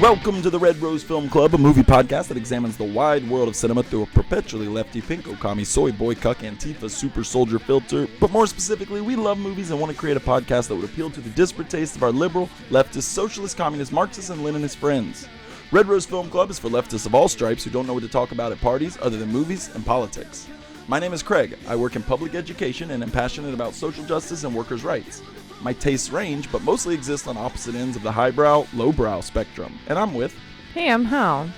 Welcome to the Red Rose Film Club, a movie podcast that examines the wide world of cinema through a perpetually lefty, pinko, commie, soy boy, cuck, Antifa, super soldier filter. But more specifically, we love movies and want to create a podcast that would appeal to the disparate tastes of our liberal, leftist, socialist, communist, Marxist, and Leninist friends. Red Rose Film Club is for leftists of all stripes who don't know what to talk about at parties other than movies and politics. My name is Craig. I work in public education and am passionate about social justice and workers' rights. My tastes range, but mostly exist on opposite ends of the highbrow, lowbrow spectrum. And I'm with... Hey, I'm Hal.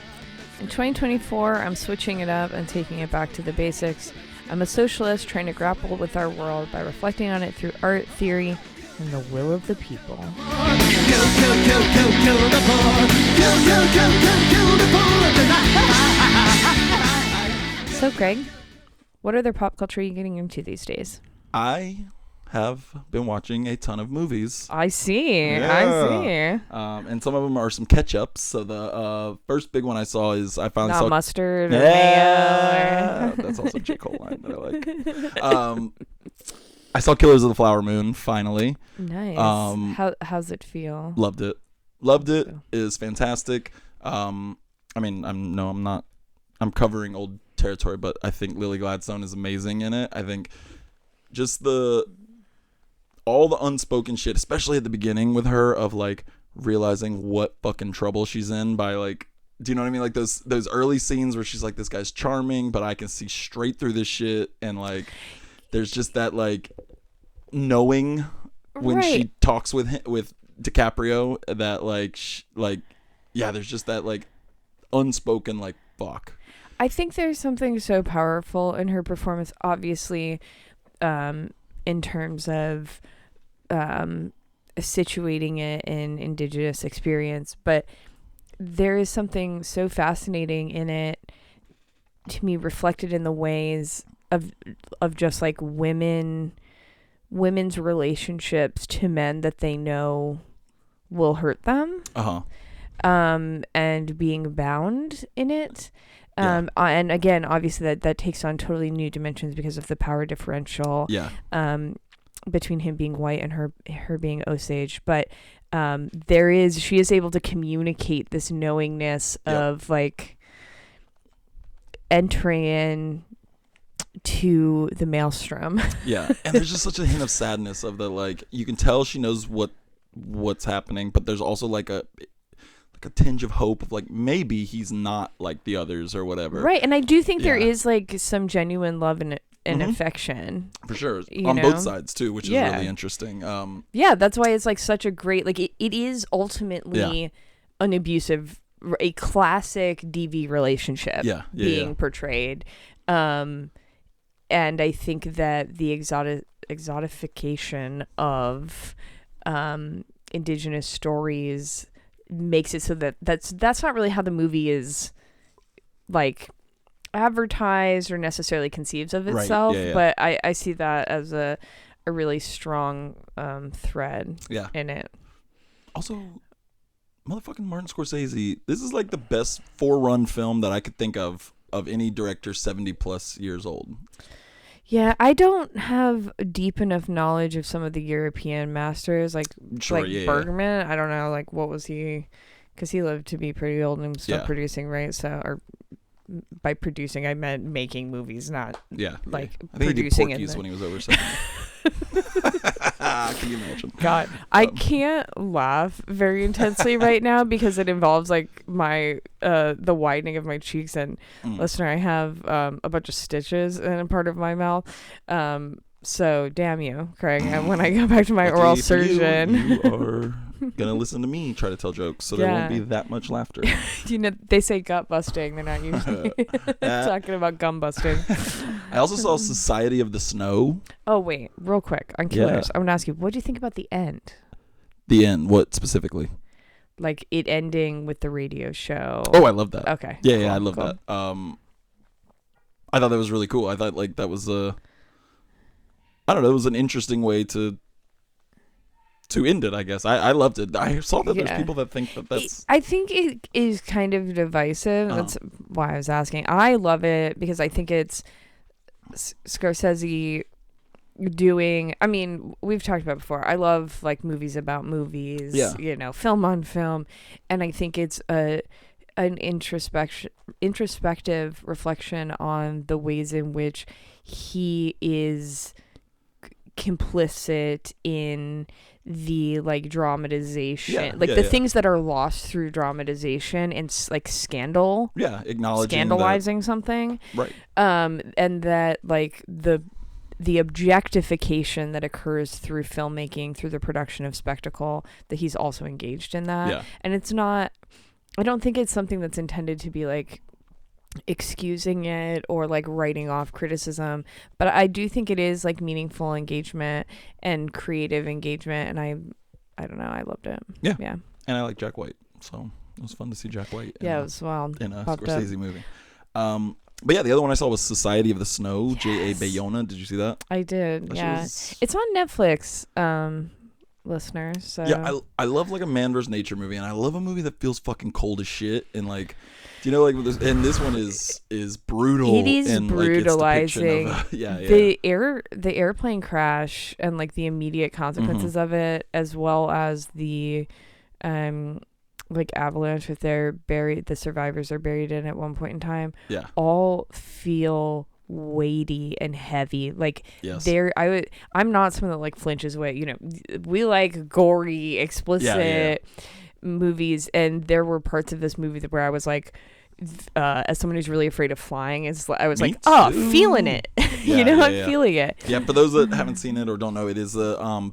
In 2024, I'm switching it up and taking it back to the basics. I'm a socialist trying to grapple with our world by reflecting on it through art, theory, and the will of the people. So, Craig, what other pop culture are you getting into these days? I have been watching a ton of movies. I see. And some of them are some catch-ups. So the first big one I saw is I finally saw mustard or mayo. That's also a J. Cole line that I like. I saw Killers of the Flower Moon finally. Nice. How's it feel? Loved it. Loved it. It is fantastic. I'm covering old territory, but I think Lily Gladstone is amazing in it. I think just all the unspoken shit, especially at the beginning with her, of like realizing what fucking trouble she's in by like, do you know what I mean? Like those early scenes where she's like, this guy's charming, but I can see straight through this shit, and like there's just that like knowing when she talks with DiCaprio that there's just that like unspoken like fuck. I think there's something so powerful in her performance, obviously, in terms of situating it in Indigenous experience, but there is something so fascinating in it to me, reflected in the ways of just like women's relationships to men that they know will hurt them, and being bound in it. And again, obviously that takes on totally new dimensions because of the power differential between him being white and her being Osage. But she is able to communicate this knowingness of like entering in to the maelstrom. And there's just such a hint of sadness of the like, you can tell she knows what's happening, but there's also like a tinge of hope of like maybe he's not like the others or whatever. Right. And I do think there is like some genuine love and affection. For sure. On both sides too, which is really interesting. That's why it's like such a great, like it is ultimately an abusive, a classic DV relationship being portrayed. And I think that the exotification of Indigenous stories makes it so that that's not really how the movie is like advertised or necessarily conceives of itself. But I see that as a really strong thread in it. Also, motherfucking Martin Scorsese, this is like the best four-run film that I could think of any director 70 plus years old. Yeah, I don't have deep enough knowledge of some of the European masters, like Bergman. I don't know, like what was he? Because he lived to be pretty old and still producing, right? So, or by producing, I meant making movies, not like I think producing. He did Porky's when he was over 70. Can you imagine? God, I can't laugh very intensely right now because it involves like my the widening of my cheeks, and listener, I have a bunch of stitches in a part of my mouth. So damn you, Craig. And when I go back to my oral surgeon, you are gonna listen to me try to tell jokes, so there won't be that much laughter. You know, they say gut busting. They're not usually talking about gum busting. I also saw Society of the Snow. Oh wait, real quick on Killers. I want to ask you, what do you think about the end? The end? What specifically? Like it ending with the radio show. Oh, I love that. Okay. Yeah, cool, I love that. I thought that was really cool. I thought like that was it was an interesting way to end it, I guess. I loved it. I saw that there's people that think that's... I think it is kind of divisive. That's why I was asking. I love it because I think it's Scorsese doing, I mean, we've talked about before, I love like movies about movies, you know, film on film, and I think it's an introspective reflection on the ways in which he is complicit in the like dramatization, things that are lost through dramatization and like scandalizing something, right? And that like the objectification that occurs through filmmaking, through the production of spectacle, that he's also engaged in that. And it's not, I don't think it's something that's intended to be like excusing it or like writing off criticism, but I do think it is like meaningful engagement and creative engagement, and I don't know, I loved it. Yeah And I like Jack White, so it was fun to see Jack White it was wild in a Scorsese movie. But yeah, the other one I saw was Society of the Snow. J.A. Bayona. Did you see that? I did. It's on Netflix, listeners. So. Yeah, I love like a man versus nature movie, and I love a movie that feels fucking cold as shit, and like, do you know, like this, and this one is brutal. It is and, brutalizing. Like, the airplane crash and like the immediate consequences of it, as well as the like avalanche that the survivors are buried in at one point in time. Yeah, all feel weighty and heavy. Like I'm not someone that like flinches away. You know, we like gory, explicit movies, and there were parts of this movie where I was like, as someone who's really afraid of flying, I was like, feeling it. I'm feeling it. Yeah, for those that haven't seen it or don't know, it is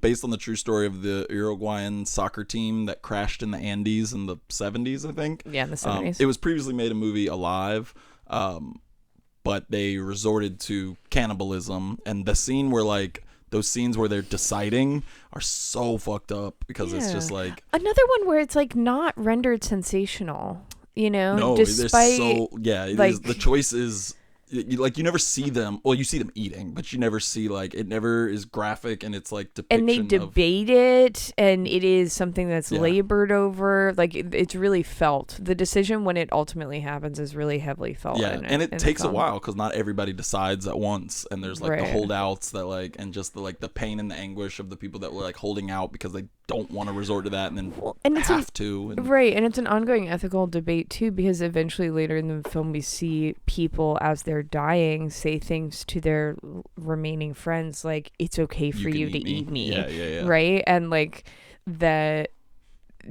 based on the true story of the Uruguayan soccer team that crashed in the Andes in the 70s, I think. Yeah, in the 70s. It was previously made a movie, Alive, but they resorted to cannibalism, and the scene where like those scenes where they're deciding are so fucked up because it's just like another one where it's like not rendered sensational. You know, no, despite the choice is you never see them. Well, you see them eating, but you never see like it never is graphic, and it's like depiction. And they debate it, and it is something that's labored over. Like it's really felt. The decision when it ultimately happens is really heavily felt. Yeah, and it takes a while because not everybody decides at once, and there's like the holdouts that like, and just the like the pain and the anguish of the people that were like holding out because they don't want to resort to that, and then have to. Right, and it's an ongoing ethical debate too, because eventually later in the film we see people as they're dying say things to their remaining friends like, it's okay for you to eat me. Right, and like that,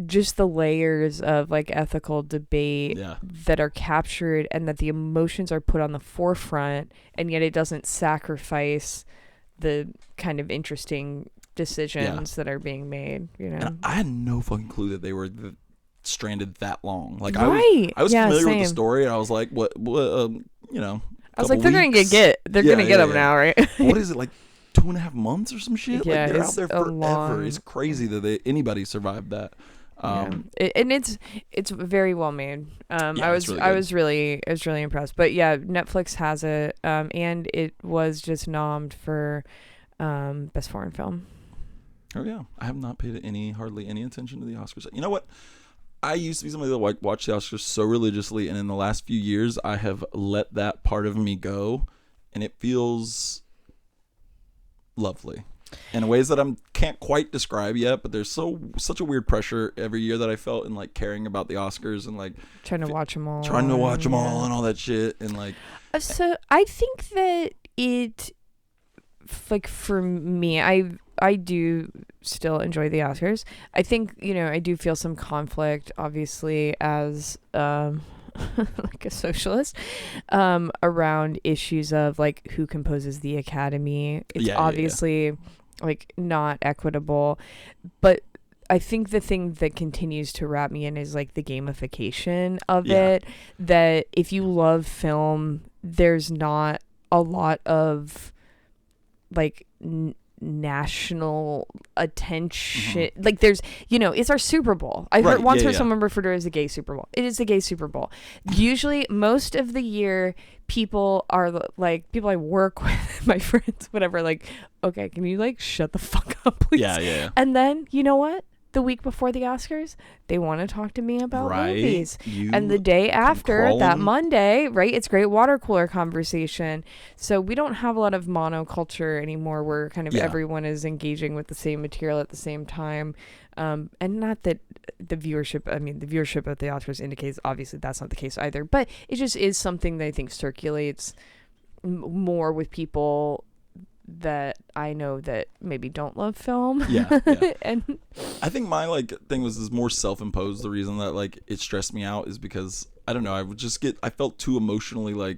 just the layers of like ethical debate that are captured, and that the emotions are put on the forefront, and yet it doesn't sacrifice the kind of interesting decisions that are being made, you know. And I had no fucking clue that they were stranded that long. Like right. I was familiar with the story, and I was like, what you know, I was like, they're gonna get them now, right? What is it, like 2.5 months or some shit? Yeah, like they're out there forever. It's crazy that anybody survived that. And it's very well made. I was really impressed. But yeah, Netflix has it, and it was just nommed for best foreign film. Oh yeah, I have not paid hardly any attention to the Oscars. You know what? I used to be somebody that watched the Oscars so religiously, and in the last few years, I have let that part of me go, and it feels lovely in ways that I can't quite describe yet. But there's such a weird pressure every year that I felt in like caring about the Oscars and like trying to watch them all and all that shit, and like. So I think that it, like for me, I do still enjoy the Oscars. I think, you know, I do feel some conflict, obviously, as like a socialist, around issues of like who composes the Academy. It's obviously like not equitable, but I think the thing that continues to wrap me in is like the gamification of it, that if you love film, there's not a lot of like national attention. Like there's, you know, it's our Super Bowl. I heard someone refer to it as a gay Super Bowl. It is a gay Super Bowl. Usually most of the year people I work with, my friends, whatever, like, okay, can you like shut the fuck up, please? Yeah. And then, you know what? the week before the Oscars, they want to talk to me about Right. movies. You And the day after, that crawling. Monday, right, it's great water cooler conversation. So we don't have a lot of monoculture anymore where kind of Yeah. everyone is engaging with the same material at the same time. And not that the viewership of the Oscars indicates obviously that's not the case either. But it just is something that I think circulates more with people that I know that maybe don't love film. Yeah. And I think my thing is more self-imposed. The reason that it stressed me out is because I don't know, I felt too emotionally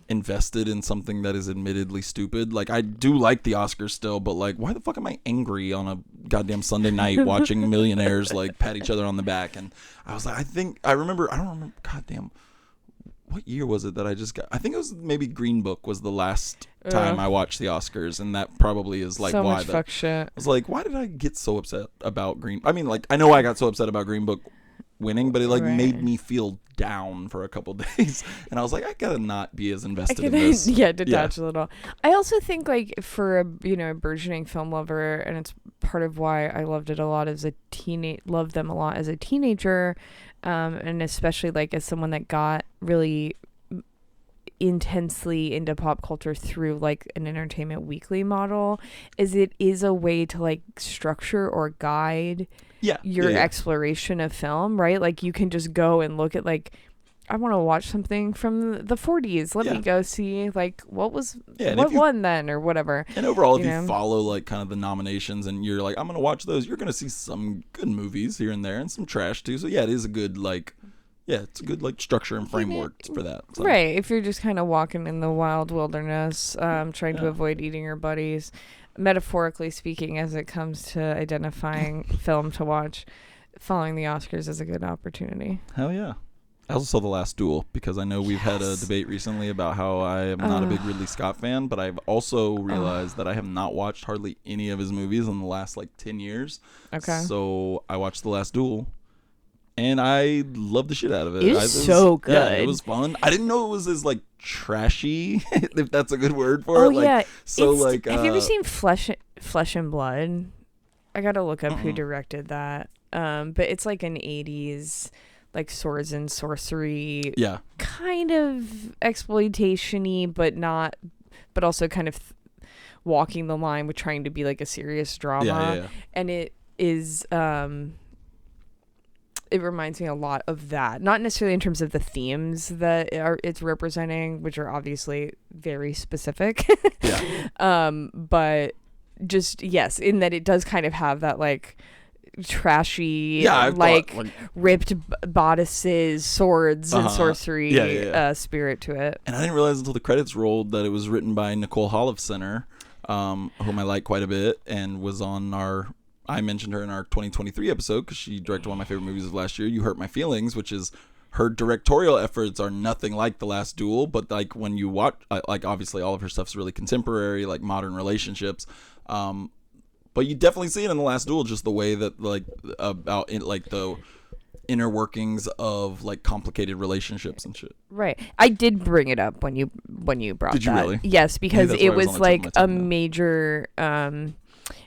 invested in something that is admittedly stupid. Like, I do like the Oscars still, but why the fuck am I angry on a goddamn Sunday night watching millionaires pat each other on the back? And I was like, I don't remember goddamn what year was it that I just got? I think it was maybe Green Book was the last time I watched the Oscars, and that probably is so why much fuck shit. I was like, why did I get so upset about I know I got so upset about Green Book winning, but it made me feel down for a couple days, and I was like, I gotta not be as invested in this. Detach a little. I also think for a burgeoning film lover, and it's part of why I loved it a lot as a loved them a lot as a teenager, and especially as someone that got really intensely into pop culture through an Entertainment Weekly model, is it is a way to structure or guide your exploration of film, right? You can just go and look at I want to watch something from the 40s. Let me go see what won then or whatever. And overall, if you follow kind of the nominations and you're I'm gonna watch those, you're gonna see some good movies here and there and some trash too. So it is a good it's a good structure and framework for that. So. Right. If you're just kind of walking in the wild wilderness, trying to avoid eating your buddies, metaphorically speaking, as it comes to identifying film to watch, following the Oscars is a good opportunity. Hell yeah. I also saw The Last Duel because I know we've had a debate recently about how I am not a big Ridley Scott fan, but I've also realized that I have not watched hardly any of his movies in the last 10 years. Okay. So I watched The Last Duel. And I loved the shit out of it. It was so good. Yeah, it was fun. I didn't know it was as trashy, if that's a good word for it. Yeah. So have you ever seen Flesh and Blood? I gotta look up who directed that. But it's an 80s swords and sorcery. Yeah. Kind of exploitation-y, but also kind of walking the line with trying to be a serious drama. Yeah. And it is it reminds me a lot of that, not necessarily in terms of the themes that it's representing, which are obviously very specific. But just in that it does kind of have that trashy ripped bodices, swords and sorcery spirit to it. And I didn't realize until the credits rolled that it was written by Nicole Holofcener, whom I like quite a bit, and was on I mentioned her in our 2023 episode because she directed one of my favorite movies of last year, You Hurt My Feelings, which is her directorial efforts are nothing like The Last Duel, but when you watch, obviously all of her stuff's really contemporary, modern relationships, but you definitely see it in The Last Duel, just the way that about the inner workings of complicated relationships and shit. Right. I did bring it up when you brought that. Did you really? Yes, because it was a major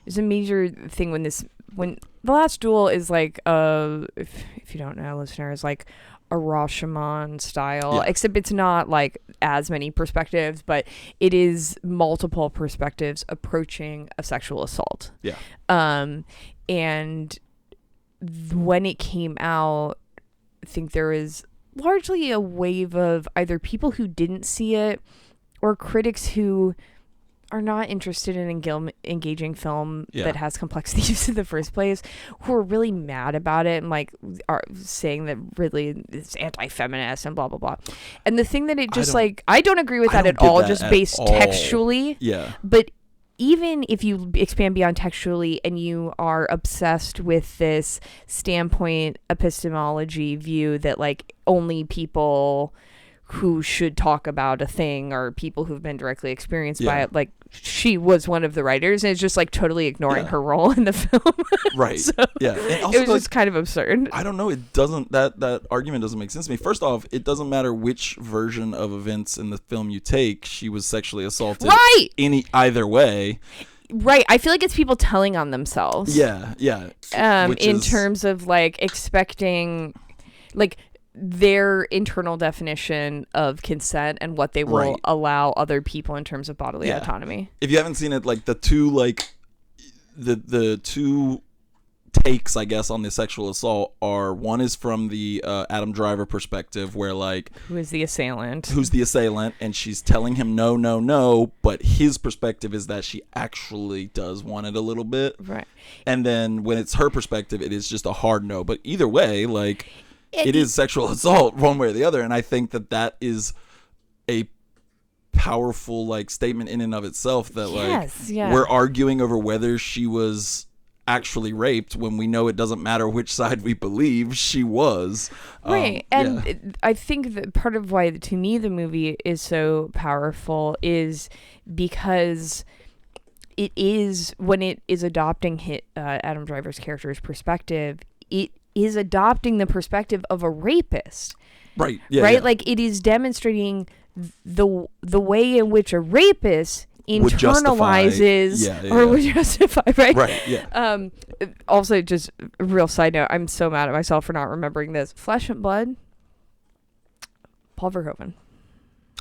it's a major thing when The Last Duel is if you don't know, listeners, a Rashomon style, except it's not as many perspectives, but it is multiple perspectives approaching a sexual assault. Yeah. And when it came out, I think there was largely a wave of either people who didn't see it or critics who are not interested in engaging film that has complex themes in the first place, who are really mad about it and are saying that Ridley is anti-feminist and blah blah blah. And the thing that it just I don't agree with that at all, just based textually. Yeah. But even if you expand beyond textually and you are obsessed with this standpoint epistemology view that only people who should talk about a thing are people who've been directly experienced by it, she was one of the writers, and it's just totally ignoring her role in the film. Right. So And also, it was just kind of absurd. I don't know, it doesn't that argument doesn't make sense to me. First off, it doesn't matter which version of events in the film you take, she was sexually assaulted either way. Right. I feel like it's people telling on themselves. Yeah. In terms of like expecting, like their internal definition of consent and what they will allow other people in terms of bodily autonomy. If you haven't seen it, like the two takes, I guess, on the sexual assault are, one is from the Adam Driver perspective, where like who's the assailant, and she's telling him no, but his perspective is that she actually does want it a little bit, right? And then when it's her perspective, it is just a hard no. But either way, like it is sexual assault one way or the other, and I think that is a powerful like statement in and of itself, that we're arguing over whether she was actually raped when we know it doesn't matter which side we believe, she was. Right. I think that part of why, to me, the movie is so powerful is because it is, when it is adopting Adam Driver's character's perspective, it is adopting the perspective of a rapist. Right. Like it is demonstrating the way in which a rapist internalizes or would justify, right? Also, just a real side note, I'm so mad at myself for not remembering this. Flesh and Blood, Paul Verhoeven.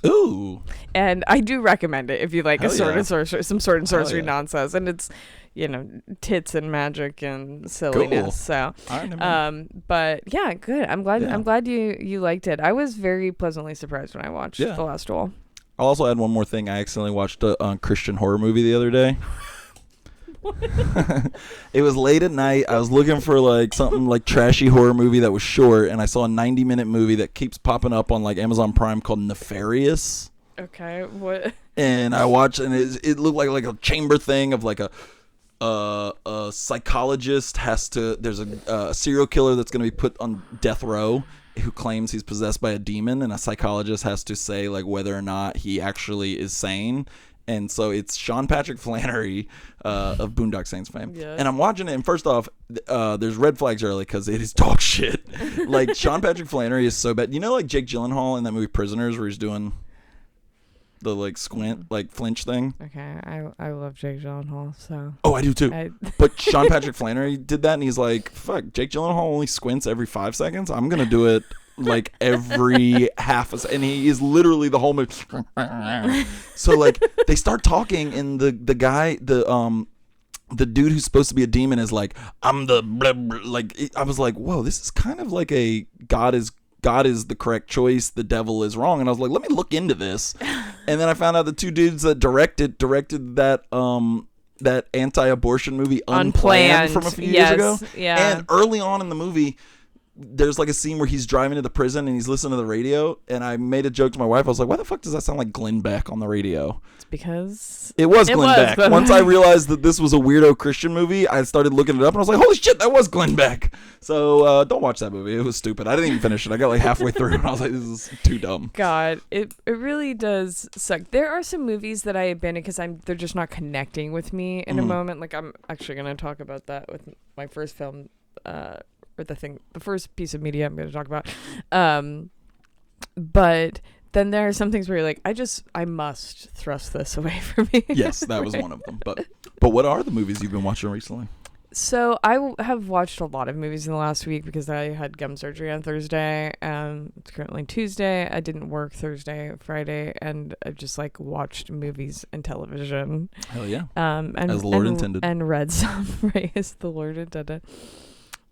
Ooh. And I do recommend it if you like some sword and sorcery nonsense, and it's, you know, tits and magic and silliness. Cool. So but yeah, good. I'm glad you liked it. I was very pleasantly surprised when I watched The Last Duel. I'll also add one more thing. I accidentally watched a Christian horror movie the other day. It was late at night. I was looking for like something like trashy horror movie that was short, and I saw a 90-minute movie that keeps popping up on like Amazon Prime called Nefarious. Okay, what? And I watched, and it looked like a chamber thing of like a psychologist there's a serial killer that's going to be put on death row, who claims he's possessed by a demon, and a psychologist has to say like whether or not he actually is sane. And so it's Sean Patrick Flannery of Boondock Saints fame. Yes. And I'm watching it, and first off, there's red flags early because it is dog shit. Like, Sean Patrick Flannery is so bad. You know, like Jake Gyllenhaal in that movie Prisoners, where he's doing the like squint, like flinch thing? Okay, I love Jake Gyllenhaal, so. Oh, I do too. But Sean Patrick Flannery did that, and he's like, fuck, Jake Gyllenhaal only squints every 5 seconds? I'm going to do it like every half a second. And he is literally the whole movie. So like they start talking, and the guy, the dude who's supposed to be a demon is like, I'm the blah, blah. Like, I was like, whoa, this is kind of like a God is the correct choice, the devil is wrong. And I was like, let me look into this. And then I found out the two dudes that directed that anti-abortion movie Unplanned from a few years ago. Yeah. And early on in the movie, there's like a scene where he's driving to the prison and he's listening to the radio, and I made a joke to my wife. I was like, why the fuck does that sound like Glenn Beck on the radio? It's because it was Glenn Beck. Once I realized that this was a weirdo Christian movie, I started looking it up, and I was like, holy shit, that was Glenn Beck. So don't watch that movie. It was stupid. I didn't even finish it. I got like halfway through, and I was like, this is too dumb. God, it really does suck. There are some movies that I abandoned because they're just not connecting with me in a moment. Like, I'm actually going to talk about that with my first film, or the first piece of media I'm going to talk about. But then there are some things where you're like, I must thrust this away from me. Yes, that was one of them. But what are the movies you've been watching recently? So I have watched a lot of movies in the last week because I had gum surgery on Thursday. It's currently Tuesday. I didn't work Thursday, Friday, and I've just like watched movies and television. Hell yeah. As the Lord intended. And read some, right, as the Lord intended.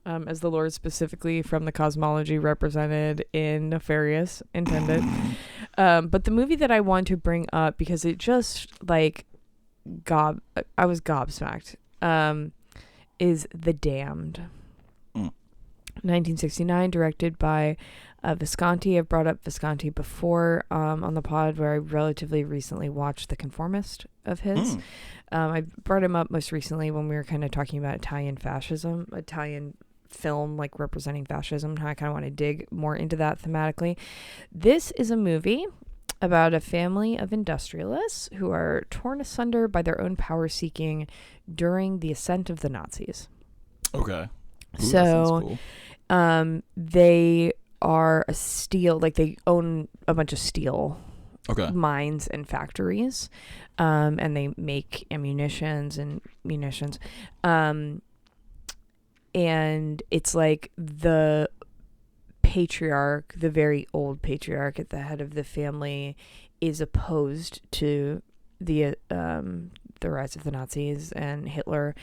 As the Lord specifically from the cosmology represented in Nefarious intended. But the movie that I want to bring up, because it just like I was gobsmacked, is The Damned. 1969, directed by Visconti. I've brought up Visconti before on the pod, where I relatively recently watched The Conformist of his. I brought him up most recently when we were kind of talking about Italian film like representing fascism, how I kind of want to dig more into that thematically. This is a movie about a family of industrialists who are torn asunder by their own power seeking during the ascent of the Nazis. Okay. Ooh, so cool. They are they own a bunch of steel mines and factories, and they make ammunitions and munitions. And it's like the patriarch, the very old patriarch at the head of the family, is opposed to the rise of the Nazis and Hitler,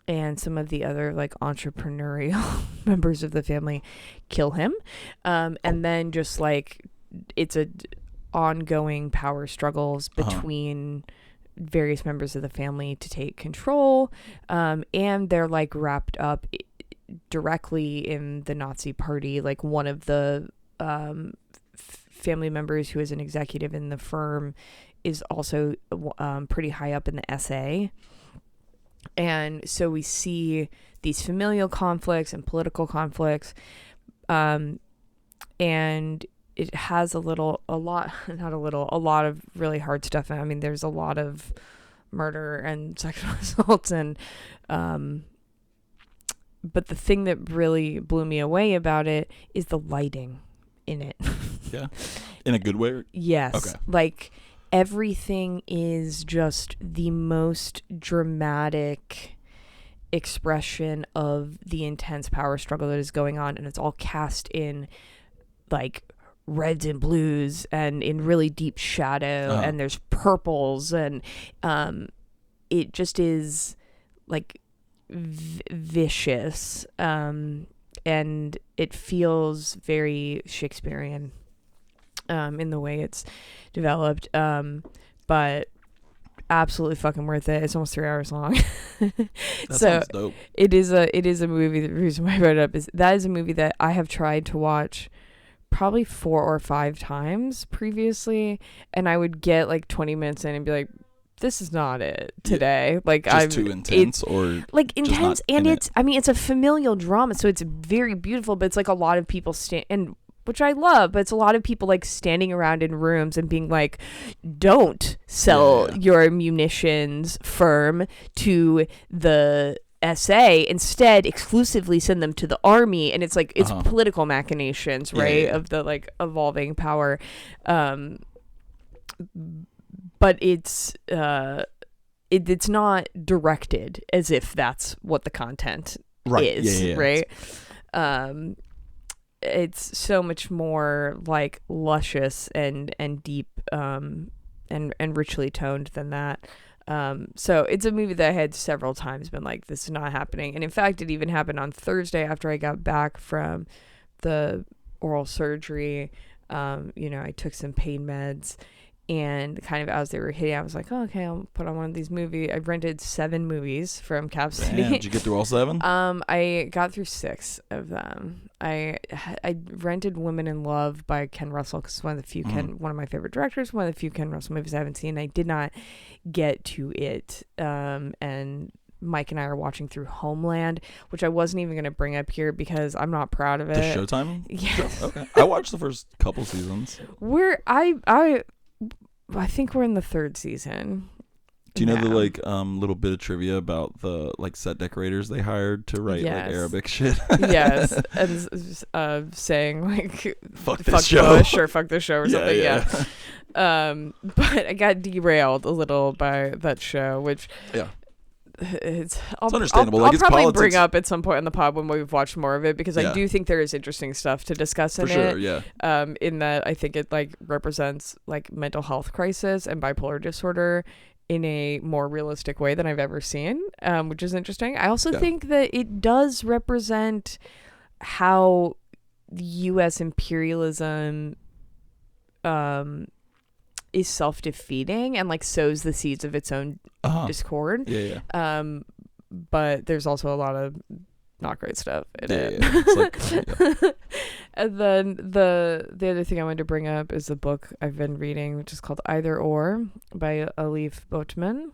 and some of the other like entrepreneurial members of the family kill him, and then just like it's a ongoing power struggles between various members of the family to take control, and they're like wrapped up directly in the Nazi party. Like one of the family members who is an executive in the firm is also pretty high up in the SA. And so we see these familial conflicts and political conflicts, and it has a lot of really hard stuff. I mean, there's a lot of murder and sexual assaults, and but the thing that really blew me away about it is the lighting in it. Yeah, in a good way? Yes. Okay. Like, everything is just the most dramatic expression of the intense power struggle that is going on, and it's all cast in like reds and blues and in really deep shadow, and there's purples, and it just is like vicious, and it feels very Shakespearean in the way it's developed, but absolutely fucking worth it. It's almost 3 hours long. That so sounds dope. it is a movie. The reason why I brought it up is that is a movie that I have tried to watch probably 4 or 5 times previously, and I would get like 20 minutes in and be like, this is not it today. Yeah. Like, I'm too intense, or like intense, and it's I mean, it's a familial drama, so it's very beautiful, but it's like a lot of people and which I love, but it's a lot of people like standing around in rooms and being like, don't sell your munitions firm to the SA, instead exclusively send them to the army. And it's like, it's political machinations, right? Of the like evolving power. But it's not directed as if that's what the content is, right? It's so much more like luscious and deep, and richly toned than that. So it's a movie that I had several times been like, this is not happening. And in fact, it even happened on Thursday after I got back from the oral surgery. I took some pain meds, and kind of as they were hitting, I was like, oh, okay, I'll put on one of these movies. I rented 7 movies from Cap City. Damn, did you get through all 7? I got through 6 of them. I rented Women in Love by Ken Russell, because it's one of the few one of my favorite directors, one of the few Ken Russell movies I haven't seen. I did not get to it. And Mike and I are watching through Homeland, which I wasn't even going to bring up here because I'm not proud of it. The Showtime? Yes. Okay. I watched the first couple seasons. I think we're in the 3rd season. Do you know the like little bit of trivia about the like set decorators they hired to write like Arabic shit? Yes, and saying like fuck this show, Bush or fuck this show or something. Yeah. But I got derailed a little by that show, which it's understandable. I'll probably bring up at some point in the pod when we've watched more of it, because I do think there is interesting stuff to discuss in it. Yeah. In that I think it like represents like mental health crisis and bipolar disorder in a more realistic way than I've ever seen, which is interesting. I also think that it does represent how the U.S. imperialism is self-defeating and like sows the seeds of its own discord. But there's also a lot of not great stuff in it. It's like, and then the other thing I wanted to bring up is the book I've been reading, which is called Either Or by Alif Botman,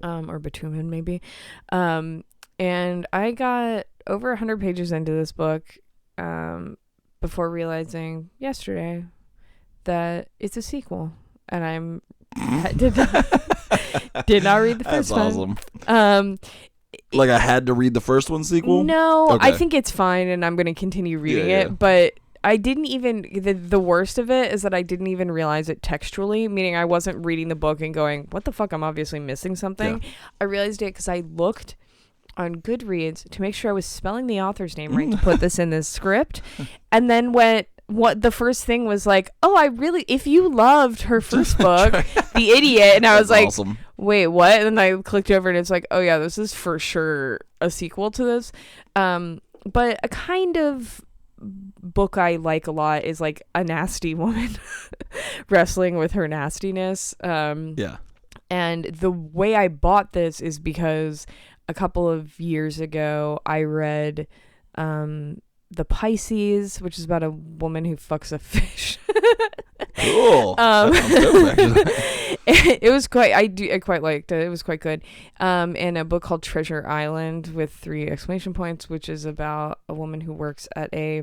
or Batuman maybe. And I got over 100 pages into this book before realizing yesterday that it's a sequel, and did not read the first one. That's awesome. Like I had to read the first one sequel? No, okay. I think it's fine, and I'm going to continue reading it. But I didn't even, the worst of it is that I didn't even realize it textually, meaning I wasn't reading the book and going, what the fuck, I'm obviously missing something. Yeah. I realized it because I looked on Goodreads to make sure I was spelling the author's name right to put this in this script, and then what the first thing was like, oh, if you loved her first book, The Idiot, and I was like, awesome. Wait, what? And then I clicked over and it's like, oh yeah, this is for sure a sequel to this. But a kind of book I like a lot is like a nasty woman wrestling with her nastiness. Yeah. And the way I bought this is because a couple of years ago I read The Pisces, which is about a woman who fucks a fish. Cool. That sounds good, actually. It was I quite liked it. It was quite good. And a book called Treasure Island with 3 exclamation points, which is about a woman who works at a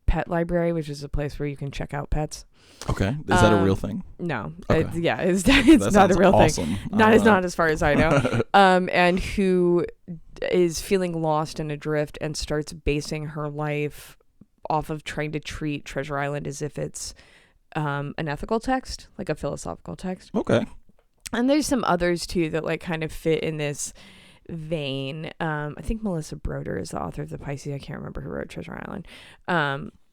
pet library, which is a place where you can check out pets. Okay. Is that a real thing? No. Okay. It's not a real awesome. thing. Not as far as I know. And who is feeling lost and adrift and starts basing her life off of trying to treat Treasure Island as if it's an ethical text, like a philosophical text. Okay. And there's some others too that like kind of fit in this vein. I think Melissa Broder is the author of The Pisces. I can't remember who wrote Treasure Island.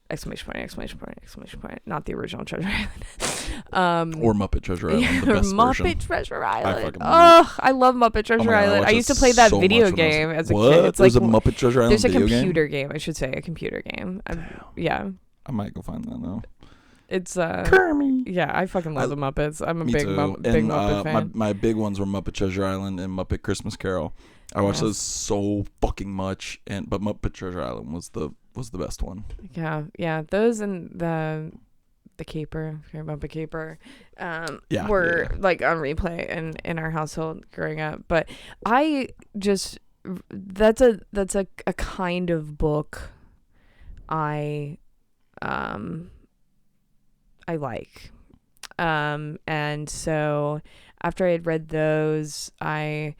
Exclamation point, exclamation point, exclamation point. Not the original Treasure Island. Or Muppet Treasure Island, the or best Muppet version. Treasure Island. I I love Muppet Treasure God, Island. I watched used to it play that so video much when I was- game as a What? kid. It's There's like a Muppet Treasure Island there's a video computer game? I should say a computer game. Yeah. I might go find that now. It's Kermit. yeah, I fucking love the Muppets. I'm a Me big too. big And Muppet fan. my big ones were Muppet Treasure Island and Muppet Christmas Carol. I watched those so fucking much, but Muppet Treasure Island was the best one. Yeah. Those and the Caper, Muppet Caper, were like on replay in our household growing up. But I just that's a kind of book I like. And so after I had read those, I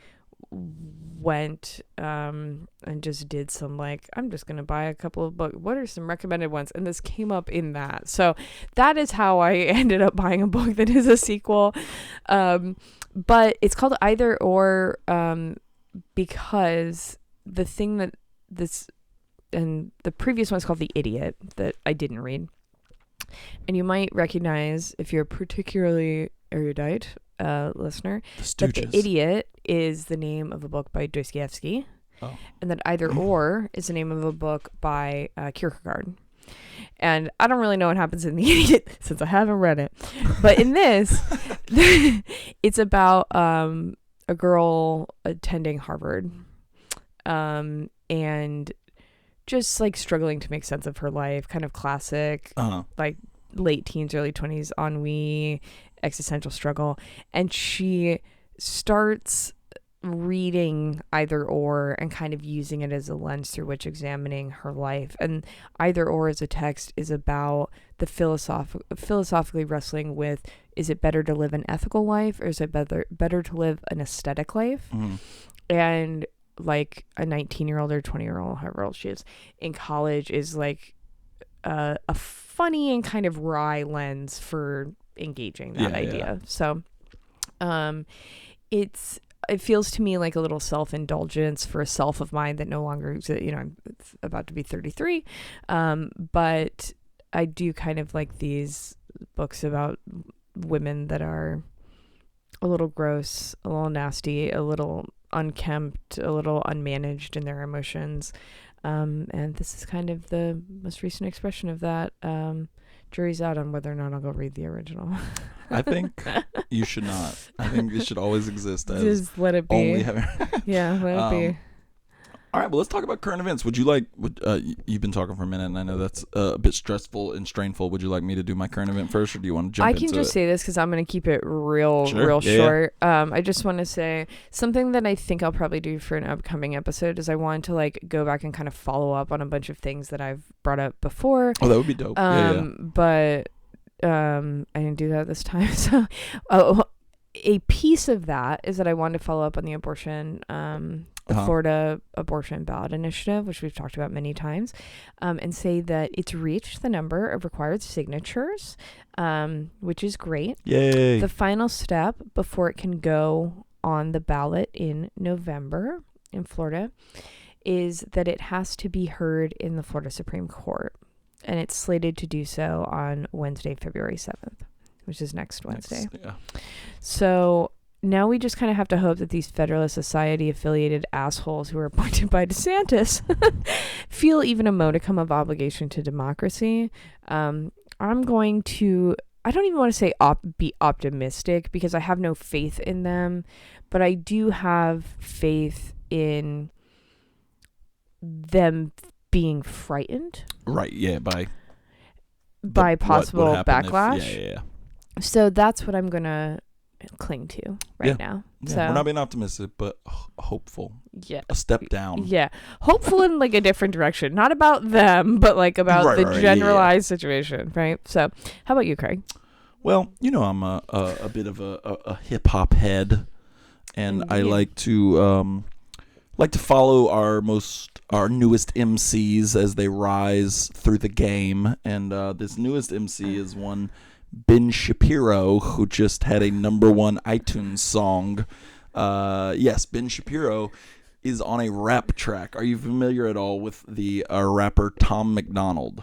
went and just did some like, I'm just gonna buy a couple of books. What are some recommended ones? And this came up in that. So that is how I ended up buying a book that is a sequel. But it's called Either Or because the thing that this and the previous one is called The Idiot that I didn't read. And you might recognize, if you're particularly erudite listener, that The Idiot is the name of a book by Dostoevsky. Oh. And that Either Or is the name of a book by Kierkegaard. And I don't really know what happens in The Idiot since I haven't read it. But in this, it's about a girl attending Harvard and just like struggling to make sense of her life, kind of classic, like late teens, early 20s ennui, existential struggle. And she starts reading Either Or and kind of using it as a lens through which examining her life. And Either Or as a text is about the philosophically wrestling with, is it better to live an ethical life or is it better to live an aesthetic life? Mm-hmm. And like a 19-year-old or 20-year-old, however old she is, in college is like a funny and kind of wry lens for engaging that idea. So it feels to me like a little self-indulgence for a self of mine that no longer exists. You know, I'm about to be 33. But I do kind of like these books about women that are a little gross, a little nasty, a little unkempt, a little unmanaged in their emotions. And this is kind of the most recent expression of that. Jury's out on whether or not I'll go read the original. I think you should not. I think it should always exist as just let it be. only having. Yeah, let it be. All right, well, let's talk about current events. Would you like? You've been talking for a minute, and I know that's a bit stressful and strainful. Would you like me to do my current event first, or do you want to jump into it? I can just say this because I'm going to keep it real Yeah, short. I just want to say something that I think I'll probably do for an upcoming episode is I want to like go back and kind of follow up on a bunch of things that I've brought up before. Oh, that would be dope. But I didn't do that this time. So a piece of that is that I wanted to follow up on the abortion, the Florida abortion ballot initiative, which we've talked about many times, and say that it's reached the number of required signatures, which is great. Yay. The final step before it can go on the ballot in November in Florida is that it has to be heard in the Florida Supreme Court. And it's slated to do so on Wednesday, February 7th, which is next Wednesday. Yeah. So now we just kind of have to hope that these Federalist Society affiliated assholes who are appointed by DeSantis feel even a modicum of obligation to democracy. I don't even want to say be optimistic because I have no faith in them, but I do have faith in them being frightened. Right, yeah, by possible what backlash. Yeah. So that's what I'm going to cling to now. Yeah, So we're not being optimistic, but hopeful. Yeah. A step down. Yeah. Hopeful in like a different direction. Not about them, but like about the generalized situation, right? So how about you, Craig? Well, I'm a bit of a hip hop head, and I like to follow our newest MCs as they rise through the game. And this newest MC is one Ben Shapiro, who just had a #1 iTunes song. Yes, Ben Shapiro is on a rap track. Are you familiar at all with the rapper Tom McDonald?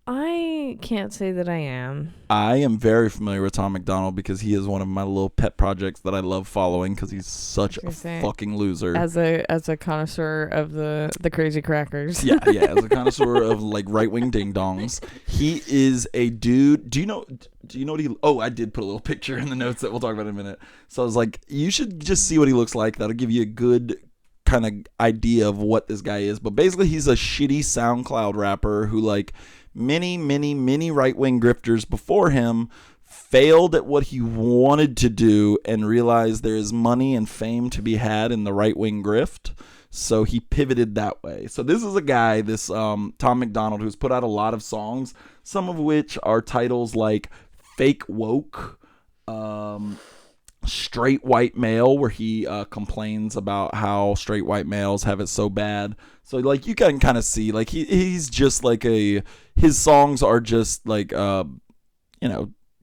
I can't say that I am. I am very familiar with Tom McDonald because he is one of my little pet projects that I love following because he's such a fucking loser. As a connoisseur of the crazy crackers. Yeah, as a connoisseur of like right-wing ding-dongs. He is a dude. Do you know what he... Oh, I did put a little picture in the notes that we'll talk about in a minute. So I was like, you should just see what he looks like. That'll give you a good kind of idea of what this guy is. But basically, he's a shitty SoundCloud rapper who like... many right-wing grifters before him failed at what he wanted to do and realized there is money and fame to be had in the right-wing grift. So he pivoted that way. So this is a guy, this Tom McDonald, who's put out a lot of songs, some of which are titles like Fake Woke, Straight White Male, where he complains about how straight white males have it so bad. So like you can kind of see like he's just like his songs are just like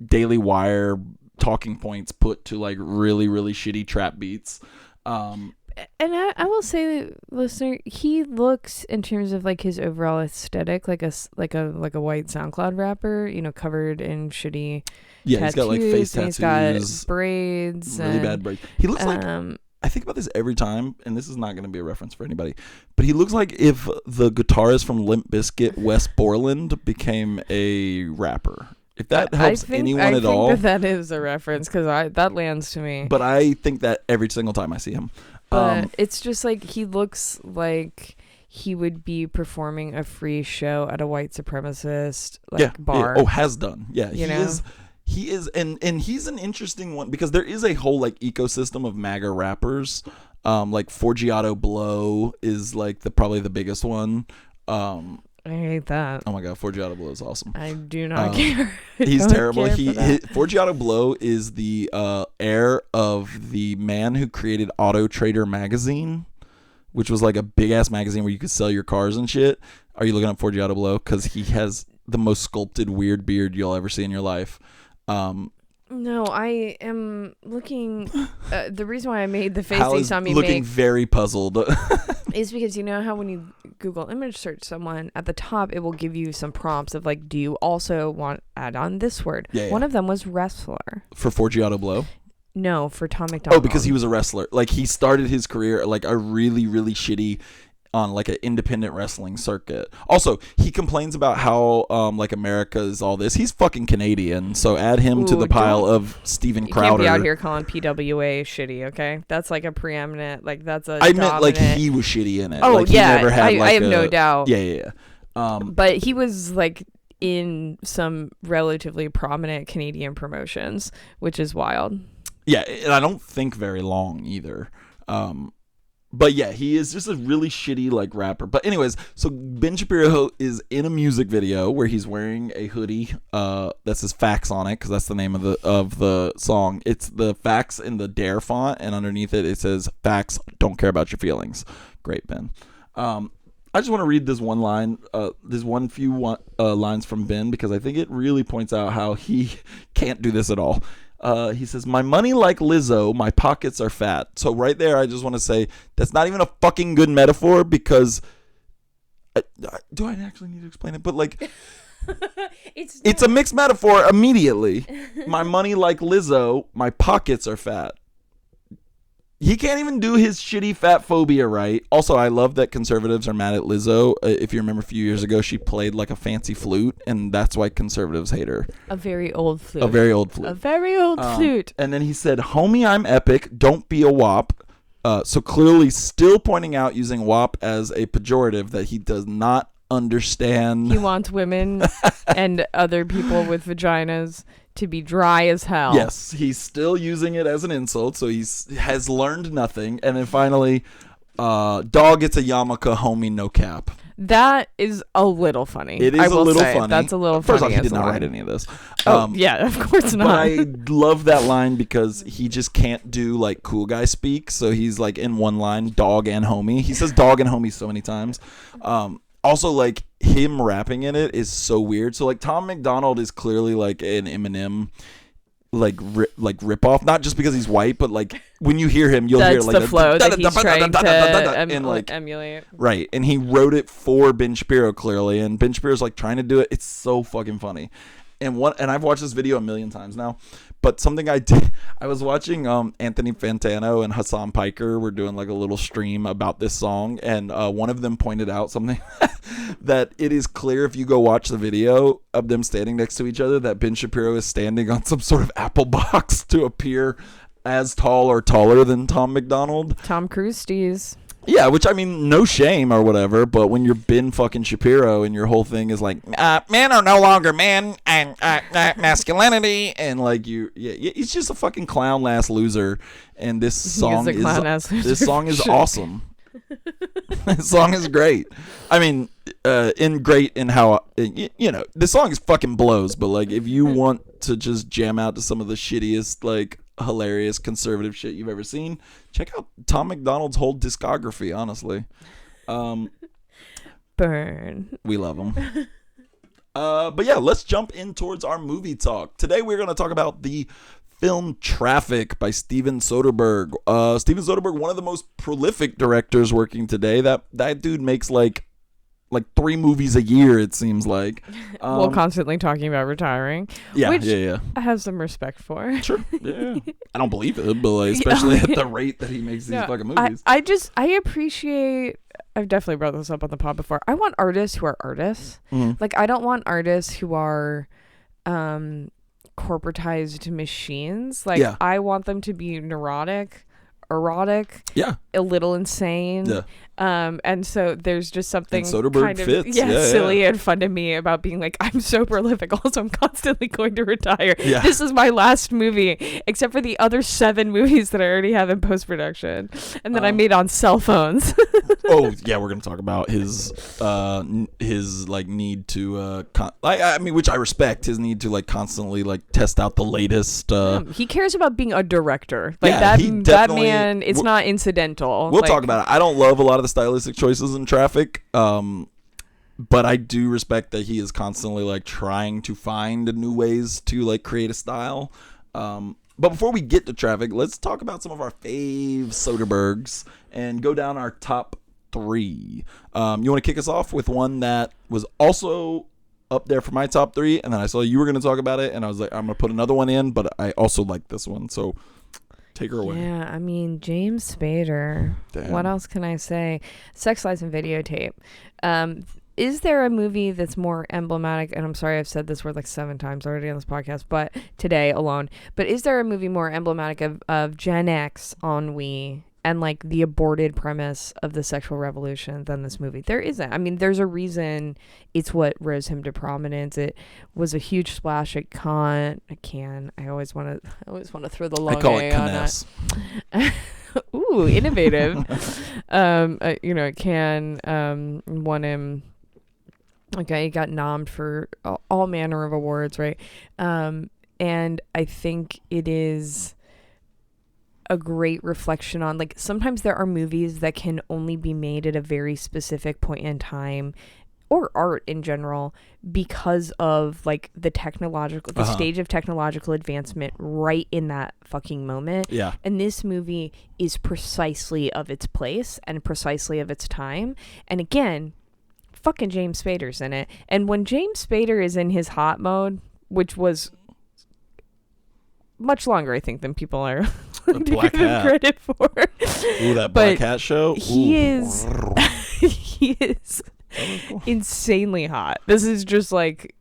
Daily Wire talking points put to like really shitty trap beats. And I will say, listener, he looks in terms of like his overall aesthetic like a white SoundCloud rapper, covered in shitty tattoos, he's got like face tattoos, he's got braids, really bad braids. He looks like I think about this every time, and this is not going to be a reference for anybody, but he looks like if the guitarist from Limp Bizkit, Wes Borland, became a rapper. If that helps anyone at all. I think that is a reference because that lands to me. But I think that every single time I see him. But it's just like he looks like he would be performing a free show at a white supremacist bar. Yeah. Oh, has done. Yeah, He is, and he's an interesting one because there is a whole like ecosystem of MAGA rappers. Like Forgiato Blow is like probably the biggest one. I hate that. Oh my god, Forgiato Blow is awesome. I do not care. He's terrible. Forgiato Blow is the heir of the man who created Auto Trader magazine, which was like a big ass magazine where you could sell your cars and shit. Are you looking up Forgiato Blow? Because he has the most sculpted weird beard you'll ever see in your life. No, I am looking. The reason why I made the face Hal that you is saw me looking make very puzzled. is because you know how when you Google image search someone at the top, it will give you some prompts of like, do you also want to add on this word? Yeah. One of them was wrestler. For Forgiato Blow? No, for Tom McDonald. Oh, because he was a wrestler. Like he started his career like a really shitty on like an independent wrestling circuit. Also, he complains about how like America is all this. He's fucking Canadian, so add him to the pile of Steven Crowder. You can't be out here calling PWA shitty, okay? That's like a preeminent, like that's a I meant like he was shitty in it. Oh like, yeah, he never had, I have no doubt. Yeah. But he was like in some relatively prominent Canadian promotions, which is wild. Yeah, and I don't think very long either. But yeah, he is just a really shitty like rapper. But anyways, so Ben Shapiro is in a music video where he's wearing a hoodie that says Facts on it, because that's the name of the song. It's the Facts in the Dare font, and underneath it says Facts, don't care about your feelings. Great, Ben. I just want to read this one line, lines from Ben, because I think it really points out how he can't do this at all. He says, my money like Lizzo, my pockets are fat. So right there, I just want to say that's not even a fucking good metaphor, because do I actually need to explain it? But like, it's a mixed metaphor immediately. My money like Lizzo, my pockets are fat. He can't even do his shitty fat phobia right. Also, I love that conservatives are mad at Lizzo. If you remember a few years ago, she played like a fancy flute, and that's why conservatives hate her. A very old flute. A very old flute. A very old flute. And then he said, homie, I'm epic. Don't be a wop. So clearly still pointing out using wop as a pejorative that he does not understand. He wants women and other people with vaginas to be dry as hell. Yes, he's still using it as an insult, so he has learned nothing. And then finally, dog gets a yarmulke, homie, no cap. That is a little funny. It is a little funny. That's a little funny. First off, he as did a not line. write any of this. Yeah, of course not. But I love that line because he just can't do like cool guy speak. So he's like in one line, dog and homie. He says dog and homie so many times. Also, like, him rapping in it is so weird. So, like, Tom McDonald is clearly, like, an Eminem, like rip-off. Not just because he's white, but, like, when you hear him, you'll hear, like... That's the flow that he's trying to emulate. Right, and he wrote it for Ben Shapiro, clearly, and Ben Shapiro's, like, trying to do it. It's so fucking funny. And I've watched this video a million times now, but something I did, I was watching Anthony Fantano and Hassan Piker were doing like a little stream about this song, and one of them pointed out something that it is clear if you go watch the video of them standing next to each other that Ben Shapiro is standing on some sort of apple box to appear as tall or taller than Tom McDonald. Tom Cruise steez. Yeah, which, I mean, no shame or whatever, but when you're Ben fucking Shapiro and your whole thing is like, men are no longer men, and masculinity, and like he's just a fucking clown-ass loser, and this song is awesome. This song is great. I mean, in how, this song is fucking blows, but like, if you want to just jam out to some of the shittiest, like, hilarious conservative shit you've ever seen, check out Tom McDonald's whole discography, honestly. Burn. We love him. But yeah, let's jump in towards our movie talk. Today we're going to talk about the film Traffic by Steven Soderbergh. Steven Soderbergh, one of the most prolific directors working today. That dude makes like 3 movies a year, it seems like. While constantly talking about retiring. Which I have some respect for. Sure. Yeah. I don't believe it, but like, especially at the rate that he makes these fucking movies. I appreciate, I've definitely brought this up on the pod before. I want artists who are artists. Mm-hmm. Like, I don't want artists who are corporatized machines. Like, I want them to be neurotic, erotic, a little insane, and so there's just something kind of fits. Silly and fun to me about being like, I'm so prolific, also I'm constantly going to retire. This is my last movie, except for the other 7 movies that I already have in post-production and that I made on cell phones. We're gonna talk about his like need to I mean, which I respect, his need to like constantly like test out the latest. He cares about being a director, like that man. It's not incidental. We'll talk about it. I don't love a lot of the stylistic choices in Traffic, but I do respect that he is constantly like trying to find new ways to like create a style. But before we get to Traffic, let's talk about some of our fave Soderberghs and go down our top 3. You want to kick us off with one that was also up there for my top 3, and then I saw you were going to talk about it, and I was like, I'm going to put another one in, but I also like this one, so take her away. Yeah, I mean, James Spader. Damn. What else can I say? Sex, Lies, and Videotape. Is there a movie that's more emblematic? And I'm sorry I've said this word like 7 times already on this podcast, but today alone. But is there a movie more emblematic of Gen X ennui and like the aborted premise of the sexual revolution than this movie? There isn't. I mean, there's a reason it's what rose him to prominence. It was a huge splash at Cannes. I always want to throw the long I call A it on Cannes. it. Ooh, innovative. It can won him. Okay, he got nommed for all manner of awards, right? And I think it is a great reflection on, like, sometimes there are movies that can only be made at a very specific point in time, or art in general, because of like the stage of technological advancement right in that fucking moment. Yeah. And this movie is precisely of its place and precisely of its time. And again, fucking James Spader's in it. And when James Spader is in his hot mode, which was much longer, I think, than people are Black Hat credit for. Ooh, that Black Hat show. He is insanely hot. This is just like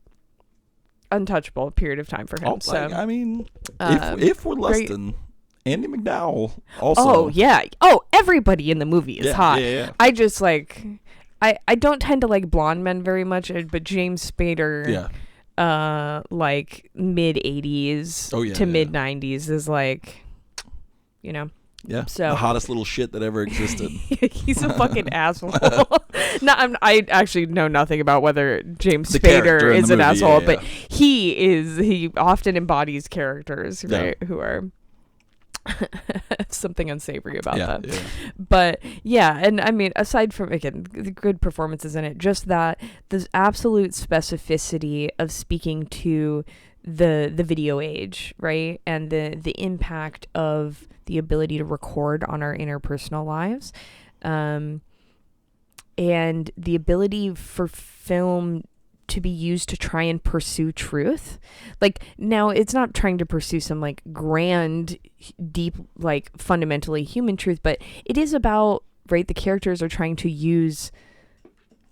untouchable period of time for him. I mean, if we're less than Andy McDowell also. Oh yeah. Oh, everybody in the movie is hot. Yeah. I just like I don't tend to like blonde men very much, but James Spader, like mid 80s to mid 90s is like, Yeah, so the hottest little shit that ever existed. He's a fucking asshole. I actually know nothing about whether James the Spader is an asshole, but he often embodies characters, right, who are something unsavory about them. Yeah. But yeah, and I mean, aside from, again, the good performances in it, just that the absolute specificity of speaking to the video age, right, and the impact of the ability to record on our interpersonal lives, and the ability for film to be used to try and pursue truth. Like, now it's not trying to pursue some like grand, deep, like fundamentally human truth, but it is about, right, the characters are trying to use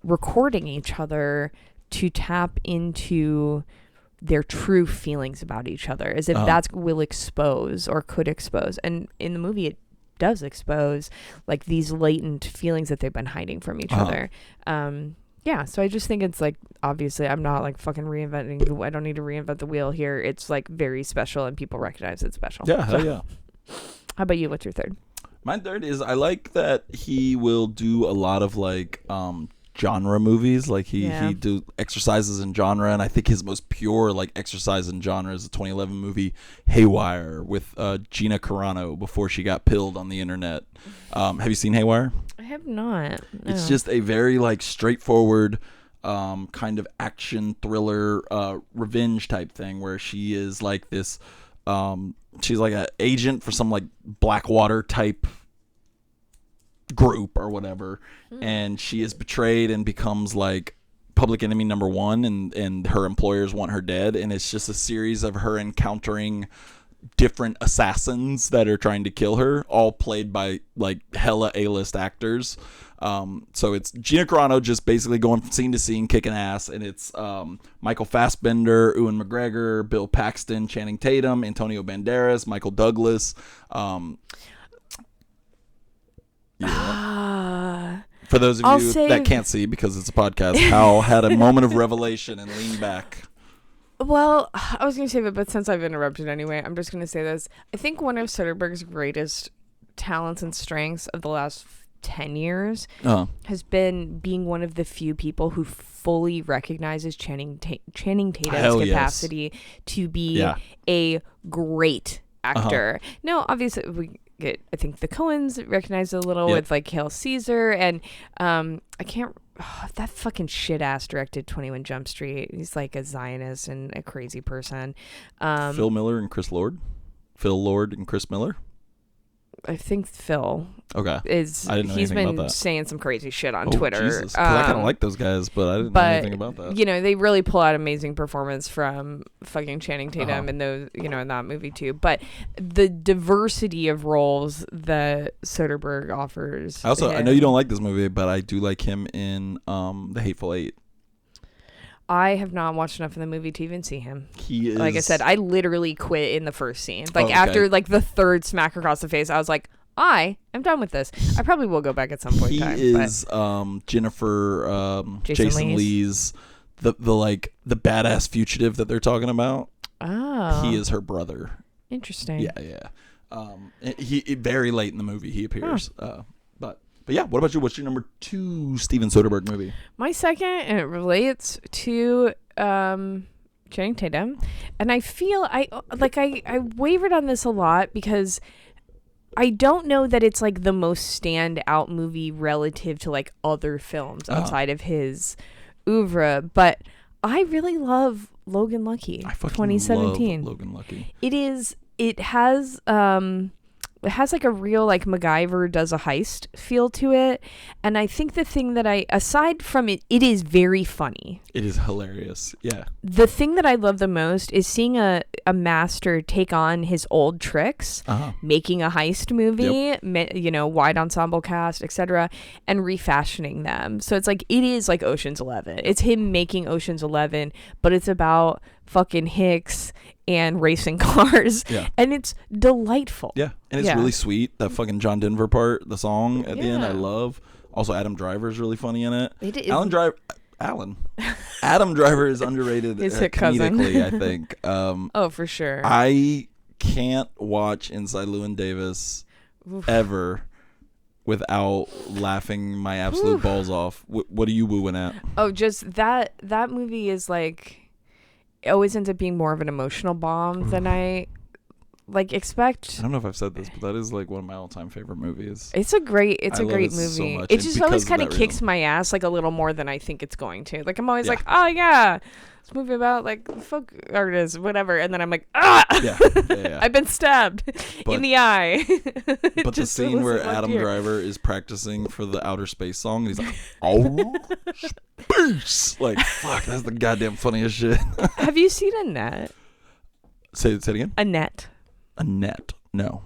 recording each other to tap into their true feelings about each other, as if that's will expose or could expose. And in the movie, it does expose like these latent feelings that they've been hiding from each other. Yeah, so I just think it's like, obviously I'm not like fucking reinventing I don't need to reinvent the wheel here. It's like very special and people recognize it's special. Yeah, hell yeah. How about you? What's your third? My third is, I like that he will do a lot of like genre movies. Like he do exercises in genre, and I think his most pure like exercise in genre is the 2011 movie Haywire with Gina Carano before she got pilled on the internet. Have you seen Haywire? I have not. No. It's just a very like straightforward kind of action thriller revenge type thing, where she is like this she's like an agent for some like Blackwater type group or whatever, and she is betrayed and becomes like public enemy number one, and her employers want her dead, and it's just a series of her encountering different assassins that are trying to kill her, all played by like hella A-list actors. So it's Gina Carano just basically going from scene to scene kicking ass, and it's Michael Fassbender, Ewan McGregor, Bill Paxton, Channing Tatum, Antonio Banderas, Michael Douglas. For those of you that can't see because it's a podcast, Hal had a moment of revelation and leaned back. Well, I was going to say that, but since I've interrupted anyway, I'm just going to say this. I think one of Soderbergh's greatest talents and strengths of the last 10 years has been being one of the few people who fully recognizes Channing Tatum's capacity to be a great actor. Now, obviously, we get, I think the Coens recognized it a little with like Hail Caesar, and I can't. That fucking shit ass directed 21 Jump Street. He's like a Zionist and a crazy person. Phil Miller and Chris Lord. Phil Lord and Chris Miller. I think Phil. Okay. He's been saying some crazy shit on Twitter. Jesus. I kind of like those guys, but I didn't know anything about that. You know, they really pull out amazing performance from fucking Channing Tatum in those, in that movie too. But the diversity of roles that Soderbergh offers. Also, I know you don't like this movie, but I do like him in The Hateful Eight. I have not watched enough of the movie to even see him. He is... Like I said, I literally quit in the first scene. Like after like the third smack across the face, I was like, I am done with this. I probably will go back at some point in time. He is Jason Lee's the badass fugitive that they're talking about. Oh. He is her brother. Interesting. Yeah. He very late in the movie he appears. But yeah, what about you? What's your number 2 Steven Soderbergh movie? My second, and it relates to Channing Tatum, and I feel I wavered on this a lot because I don't know that it's like the most standout movie relative to like other films outside of his oeuvre, but I really love Logan Lucky. I fucking 2017. love Logan Lucky. It has like a real like MacGyver does a heist feel to it, and I think the thing that aside from it is very funny. It is hilarious. Yeah. The thing that I love the most is seeing a master take on his old tricks, making a heist movie, wide ensemble cast, etc., and refashioning them. So it's like it is like Ocean's 11. It's him making Ocean's 11, but it's about fucking Hicks and racing cars, and it's delightful. Yeah, and it's really sweet. That fucking John Denver part, the song at the end, I love. Also, Adam Driver is really funny in it. Adam Driver is underrated his comedically, I think. Oh, for sure. I can't watch Inside Llewyn Davis ever without laughing my absolute balls off. What are you wooing at? Oh, just that movie is like, it always ends up being more of an emotional bomb than I like expect. I don't know if I've said this, but that is like one of my all-time favorite movies. It's a great movie. So it just always kind of kicks my ass like a little more than I think it's going to. Like I'm always like, oh yeah, this movie about like folk artists, whatever, and then I'm like, I've been stabbed in the eye. But the scene where Adam Driver is practicing for the Outer Space song, and he's like, oh, space! Like, fuck, that's the goddamn funniest shit. Have you seen Annette? Say it again. Annette. No.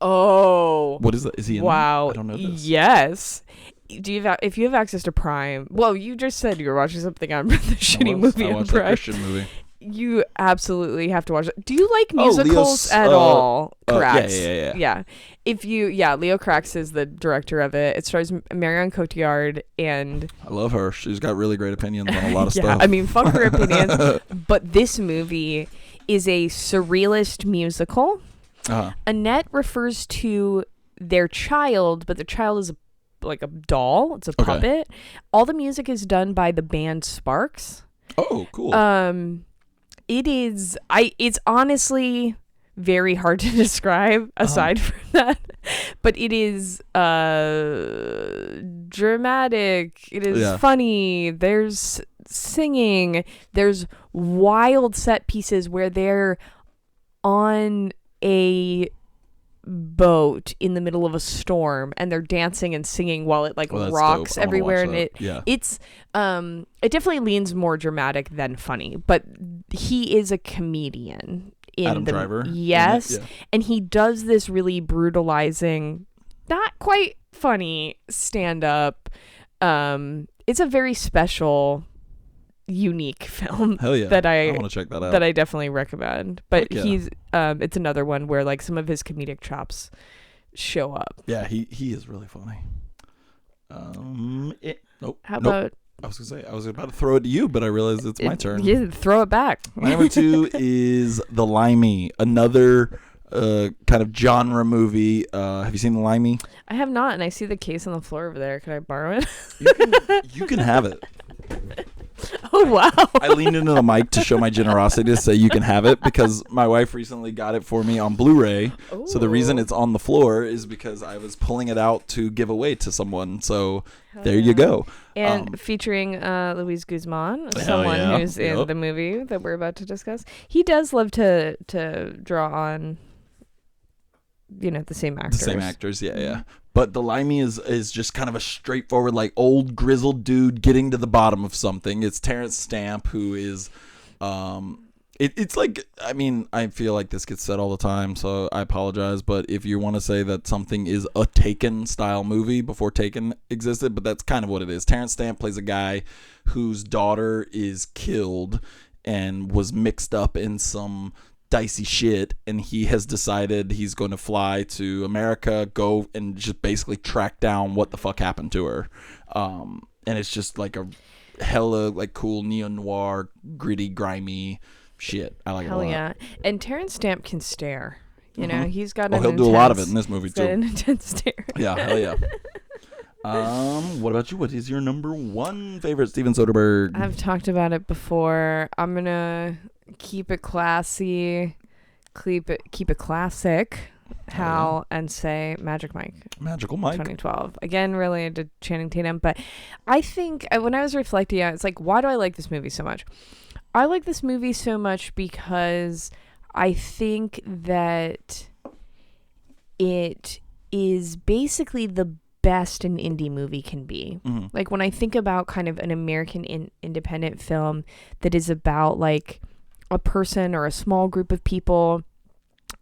Oh. What is that? Is he in wow. that? I don't know this. Yes. If you have access to Prime, well, you just said you were watching something on the shitty movie on Prime. Christian movie. You absolutely have to watch it. Do you like musicals at all? Crax. Yeah. Leo Crax is the director of it. It stars Marion Cotillard, and I love her. She's got really great opinions on a lot of stuff. I mean, fuck her opinions. But this movie is a surrealist musical. Annette refers to their child, but the child is like a doll. It's a puppet. All the music is done by the band Sparks. Oh, cool. It's honestly very hard to describe aside from that, but it is dramatic. It is funny. There's singing. There's wild set pieces where they're on a boat in the middle of a storm and they're dancing and singing while it rocks everywhere, and it's it definitely leans more dramatic than funny, but he is a comedian in Adam Driver. Yes. And he does this really brutalizing, not quite funny stand-up. It's a very special, unique film. Hell yeah. That I want to check that out. That I definitely recommend. But he's it's another one where like some of his comedic chops show up. Yeah, he is really funny. How about I was gonna say, I was about to throw it to you, but I realized it's my turn. Yeah, throw it back. My number 2 is The Limey, another kind of genre movie. Have you seen The Limey? I have not, and I see the case on the floor over there. Can I borrow it? You can have it. Oh, wow. I leaned into the mic to show my generosity to say you can have it because my wife recently got it for me on Blu-ray. Ooh. So the reason it's on the floor is because I was pulling it out to give away to someone. So there you go. And featuring Luis Guzman, someone who's in the movie that we're about to discuss. He does love to draw on, the same actors. The same actors, yeah. But The Limey is just kind of a straightforward, like, old grizzled dude getting to the bottom of something. It's Terrence Stamp, who is, it's like, I mean, I feel like this gets said all the time, so I apologize. But if you want to say that something is a Taken style movie before Taken existed, but that's kind of what it is. Terrence Stamp plays a guy whose daughter is killed and was mixed up in some dicey shit, and he has decided he's going to fly to America, go and just basically track down what the fuck happened to her. And it's just like a hella like cool neo-noir, gritty, grimy shit. I like it a lot. Hell yeah. And Terrence Stamp can stare. You know, he's got he'll do a lot of it in this movie too. An intense stare. Yeah, hell yeah. What about you? What is your number one favorite Steven Soderbergh? I've talked about it before. I'm gonna keep it classy, keep it classic. Hal and say Magical Mike 2012, again related to Channing Tatum. But I think when I was reflecting on it, it's like, why do I like this movie so much? I like this movie so much because I think that it is basically the best an indie movie can be. Like when I think about kind of an American independent film that is about like a person or a small group of people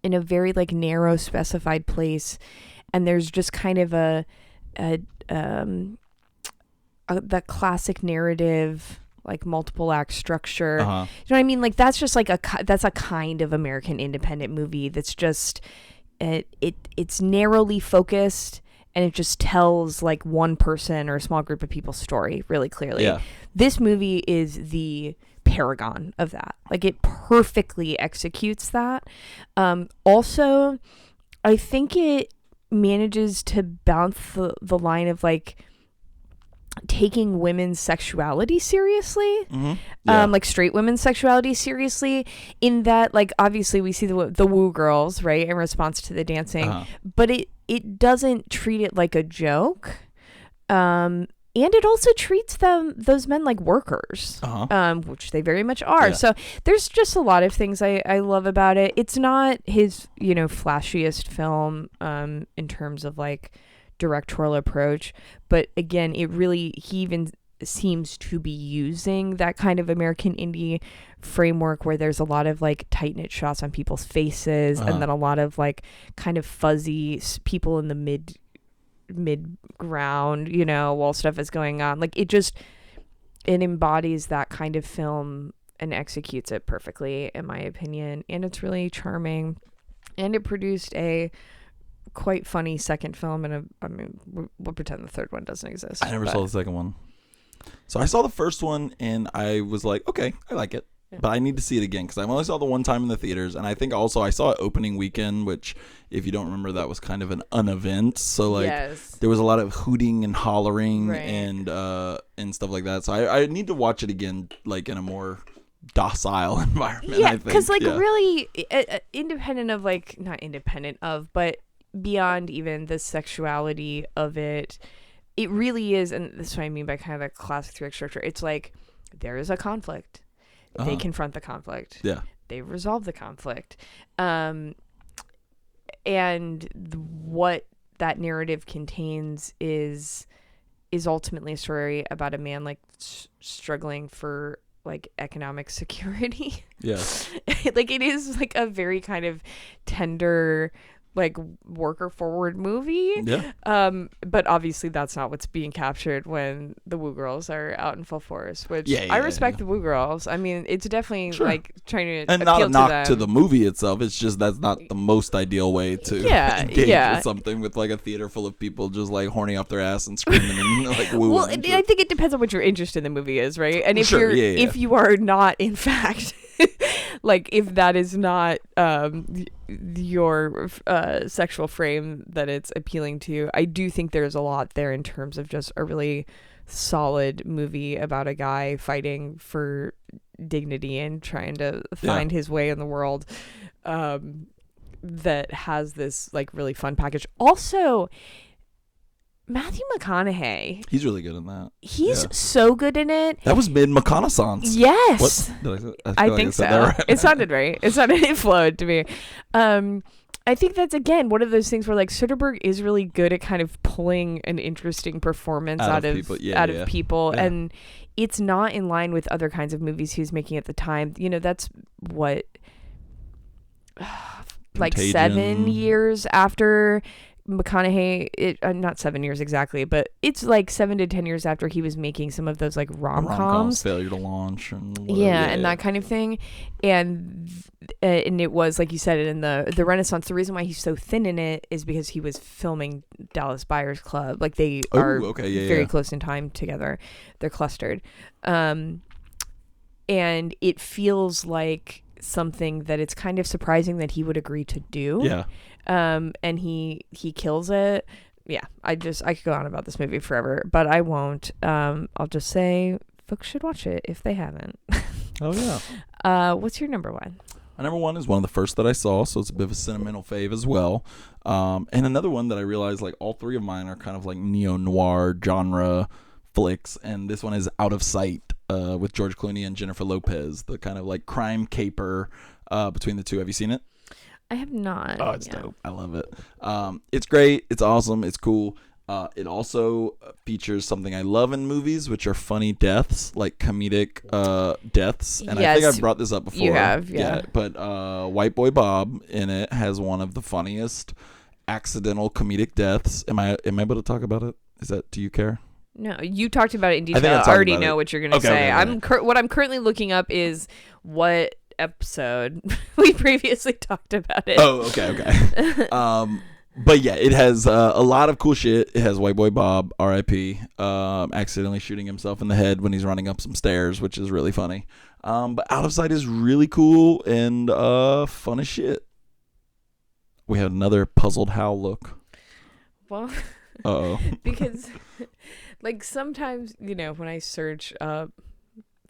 in a very like narrow specified place, and there's just kind of that classic narrative, like multiple act structure. You know what I mean? Like that's just like that's a kind of American independent movie that's just it's narrowly focused, and it just tells like one person or a small group of people's story really clearly. This movie is the paragon of that. Like it perfectly executes that. Also, I think it manages to bounce the line of like taking women's sexuality seriously, like straight women's sexuality seriously, in that like obviously we see the woo girls, right, in response to the dancing, but it doesn't treat it like a joke, and it also treats those men like workers, which they very much are. So there's just a lot of things I love about it. It's not his flashiest film in terms of like directorial approach, but again, he even seems to be using that kind of American indie framework where there's a lot of like tight knit shots on people's faces, and then a lot of like kind of fuzzy people in the mid ground, while stuff is going on. Like it embodies that kind of film and executes it perfectly, in my opinion, and it's really charming, and it produced a quite funny second film, and we'll pretend the third one doesn't exist. I never saw the second one. So I saw the first one and I was like, okay, I like it, but I need to see it again because I only saw the one time in the theaters, and I think also I saw it opening weekend, which if you don't remember, that was kind of an unevent. So like there was a lot of hooting and hollering and stuff like that. So I need to watch it again, like in a more docile environment. Yeah, because really independent of like, not independent of, but beyond even the sexuality of it, it really is, and this is what I mean by kind of a classic three-act structure. It's like there is a conflict. They confront the conflict. Yeah. They resolve the conflict. And what that narrative contains is ultimately a story about a man like struggling for like economic security. Yeah. Like it is like a very kind of tender, like worker forward movie. Yeah. But obviously that's not what's being captured when the woo girls are out in full force, which I respect the woo girls. I mean, it's definitely like trying to and appeal not a knock to the movie itself. It's just that's not the most ideal way to engage with something with like a theater full of people just like horny off their ass and screaming and like woo. Well, I think it depends on what your interest in the movie is, right? And if if you are not, in fact, like if that is not your sexual frame that it's appealing to, I do think there's a lot there in terms of just a really solid movie about a guy fighting for dignity and trying to find his way in the world, that has this like really fun package. Also, Matthew McConaughey. He's really good in that. He's so good in it. That was mid-McConaissance. Yes. What? I think so. Right. It sounded right. It flowed to me. I think that's, again, one of those things where like Soderbergh is really good at kind of pulling an interesting performance out of people. Yeah. And it's not in line with other kinds of movies he was making at the time. That's what, like Contagion. 7 years after McConaughey, not 7 years exactly, but it's like 7 to 10 years after he was making some of those like rom-coms, Failure to Launch, and that kind of thing, and it was, like you said, in the Renaissance. The reason why he's so thin in it is because he was filming Dallas Buyers Club. Like they are very close in time together. They're clustered, and it feels like something that it's kind of surprising that he would agree to do. Yeah. And he kills it. Yeah, I could go on about this movie forever, but I won't. I'll just say folks should watch it if they haven't. Oh yeah. What's your number one? My number one is one of the first that I saw, so it's a bit of a sentimental fave as well. And another one that I realized, like, all three of mine are kind of like neo-noir genre flicks, and this one is Out of Sight with George Clooney and Jennifer Lopez, the kind of like crime caper between the two. Have you seen it? I have not. Oh, it's dope. I love it. It's great. It's awesome. It's cool. It also features something I love in movies, which are funny deaths, like comedic deaths. And I think I've brought this up before. You have, yeah. But White Boy Bob in it has one of the funniest accidental comedic deaths. Am I able to talk about it? Do you care? No, you talked about it in detail. I already know what you're going to say. Okay. What I'm currently looking up is what episode we previously talked about it. Oh, okay. But yeah, it has a lot of cool shit. It has White Boy Bob, R.I.P., accidentally shooting himself in the head when he's running up some stairs, which is really funny. But Out of Sight is really cool and fun as shit. We had another puzzled Hal look. Well, uh-oh. Because, like, sometimes, when I search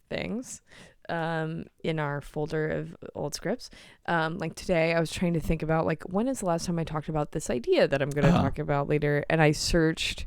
things in our folder of old scripts, like today I was trying to think about, like, when is the last time I talked about this idea that I'm going to talk about later, and I searched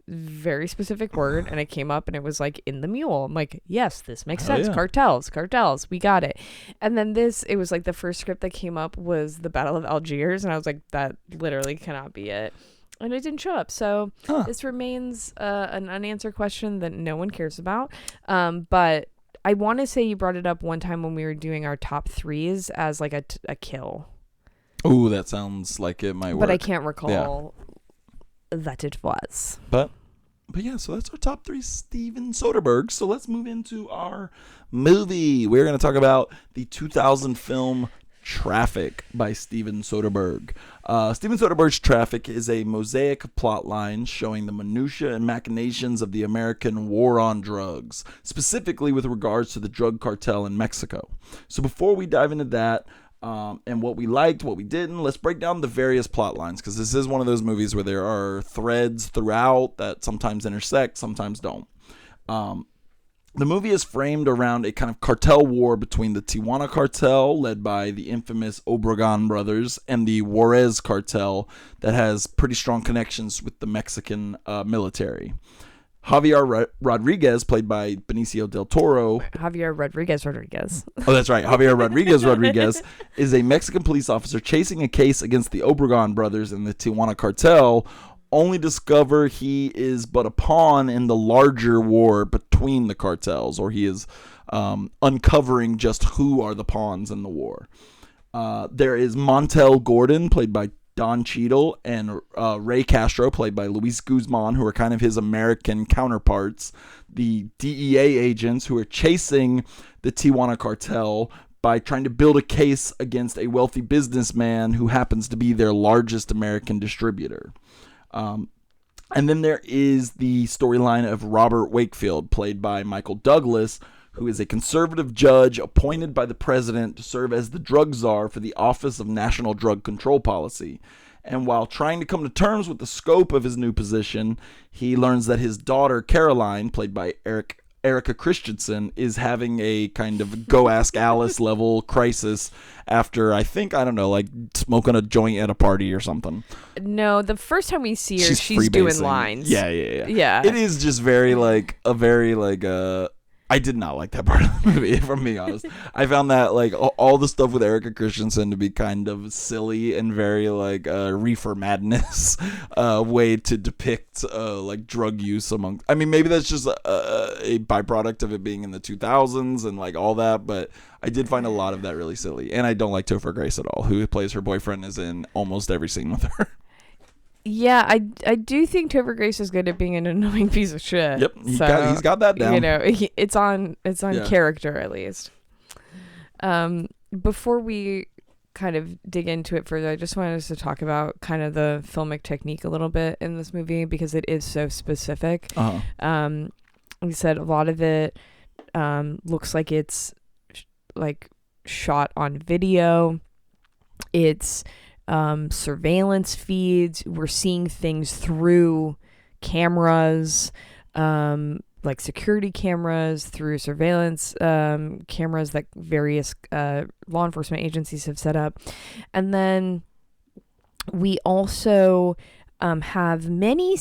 very specific word and it came up and it was like In the Mule. I'm like, yes, this makes sense. Yeah. Cartels, we got it. And then it was like the first script that came up was the Battle of Algiers, and I was like, that literally cannot be it. And it didn't show up. So this remains an unanswered question that no one cares about. But I want to say you brought it up one time when we were doing our top threes as like a kill. Ooh, that sounds like it might work. But I can't recall that it was. But yeah, so that's our top three Steven Soderbergh. So let's move into our movie. We're going to talk about the 2000 film Traffic by Steven Soderbergh. Steven Soderbergh's Traffic is a mosaic plot line showing the minutiae and machinations of the American war on drugs, specifically with regards to the drug cartel in Mexico. So before we dive into that, and what we liked, what we didn't, let's break down the various plot lines, because this is one of those movies where there are threads throughout that sometimes intersect, sometimes don't. The movie is framed around a kind of cartel war between the Tijuana cartel, led by the infamous Obregon brothers, and the Juarez cartel that has pretty strong connections with the Mexican military. Javier Rodriguez, played by Benicio del Toro. Javier Rodriguez. Oh, that's right. Javier Rodriguez is a Mexican police officer chasing a case against the Obregon brothers and the Tijuana cartel, only discover he is but a pawn in the larger war between the cartels, or he is uncovering just who are the pawns in the war. There is Montel Gordon, played by Don Cheadle, and Ray Castro, played by Luis Guzman, who are kind of his American counterparts, the DEA agents who are chasing the Tijuana cartel by trying to build a case against a wealthy businessman who happens to be their largest American distributor. And then there is the storyline of Robert Wakefield, played by Michael Douglas, who is a conservative judge appointed by the president to serve as the drug czar for the Office of National Drug Control Policy. And while trying to come to terms with the scope of his new position, he learns that his daughter, Caroline, played by Erica Christensen, is having a kind of Go Ask Alice level crisis after, like smoking a joint at a party or something. No, the first time we see her, she's doing lines. Yeah. It is just I did not like that part of the movie, if I'm being honest. I found that like all the stuff with Erica Christensen to be kind of silly and very like reefer madness way to depict like drug use among. I mean, maybe that's just a byproduct of it being in the 2000s and like all that, but I did find a lot of that really silly. And I don't like Topher Grace at all, who plays her boyfriend, is in almost every scene with her. Yeah, I do think Topher Grace is good at being an annoying piece of shit. Yep, he's got that down. It's on character at least. Before we kind of dig into it further, I just wanted us to talk about kind of the filmic technique a little bit in this movie, because it is so specific. Like I said, a lot of it looks like it's like shot on video. It's surveillance feeds. We're seeing things through cameras, like security cameras, through surveillance cameras that various law enforcement agencies have set up. And then we also have many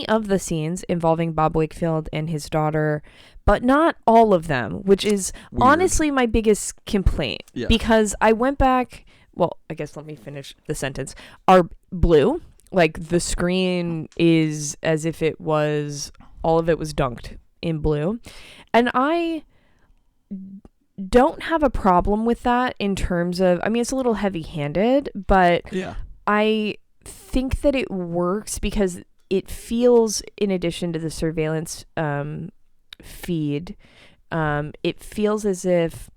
of the scenes involving Bob Wakefield and his daughter, but not all of them, which is weird. Honestly my biggest complaint. Yeah. Because I went back, well, I guess let me finish the sentence, are blue. Like, the screen is as if all of it was dunked in blue. And I don't have a problem with that in terms of, I mean, it's a little heavy-handed, but yeah. I think that it works because it feels, in addition to the surveillance feed, it feels as if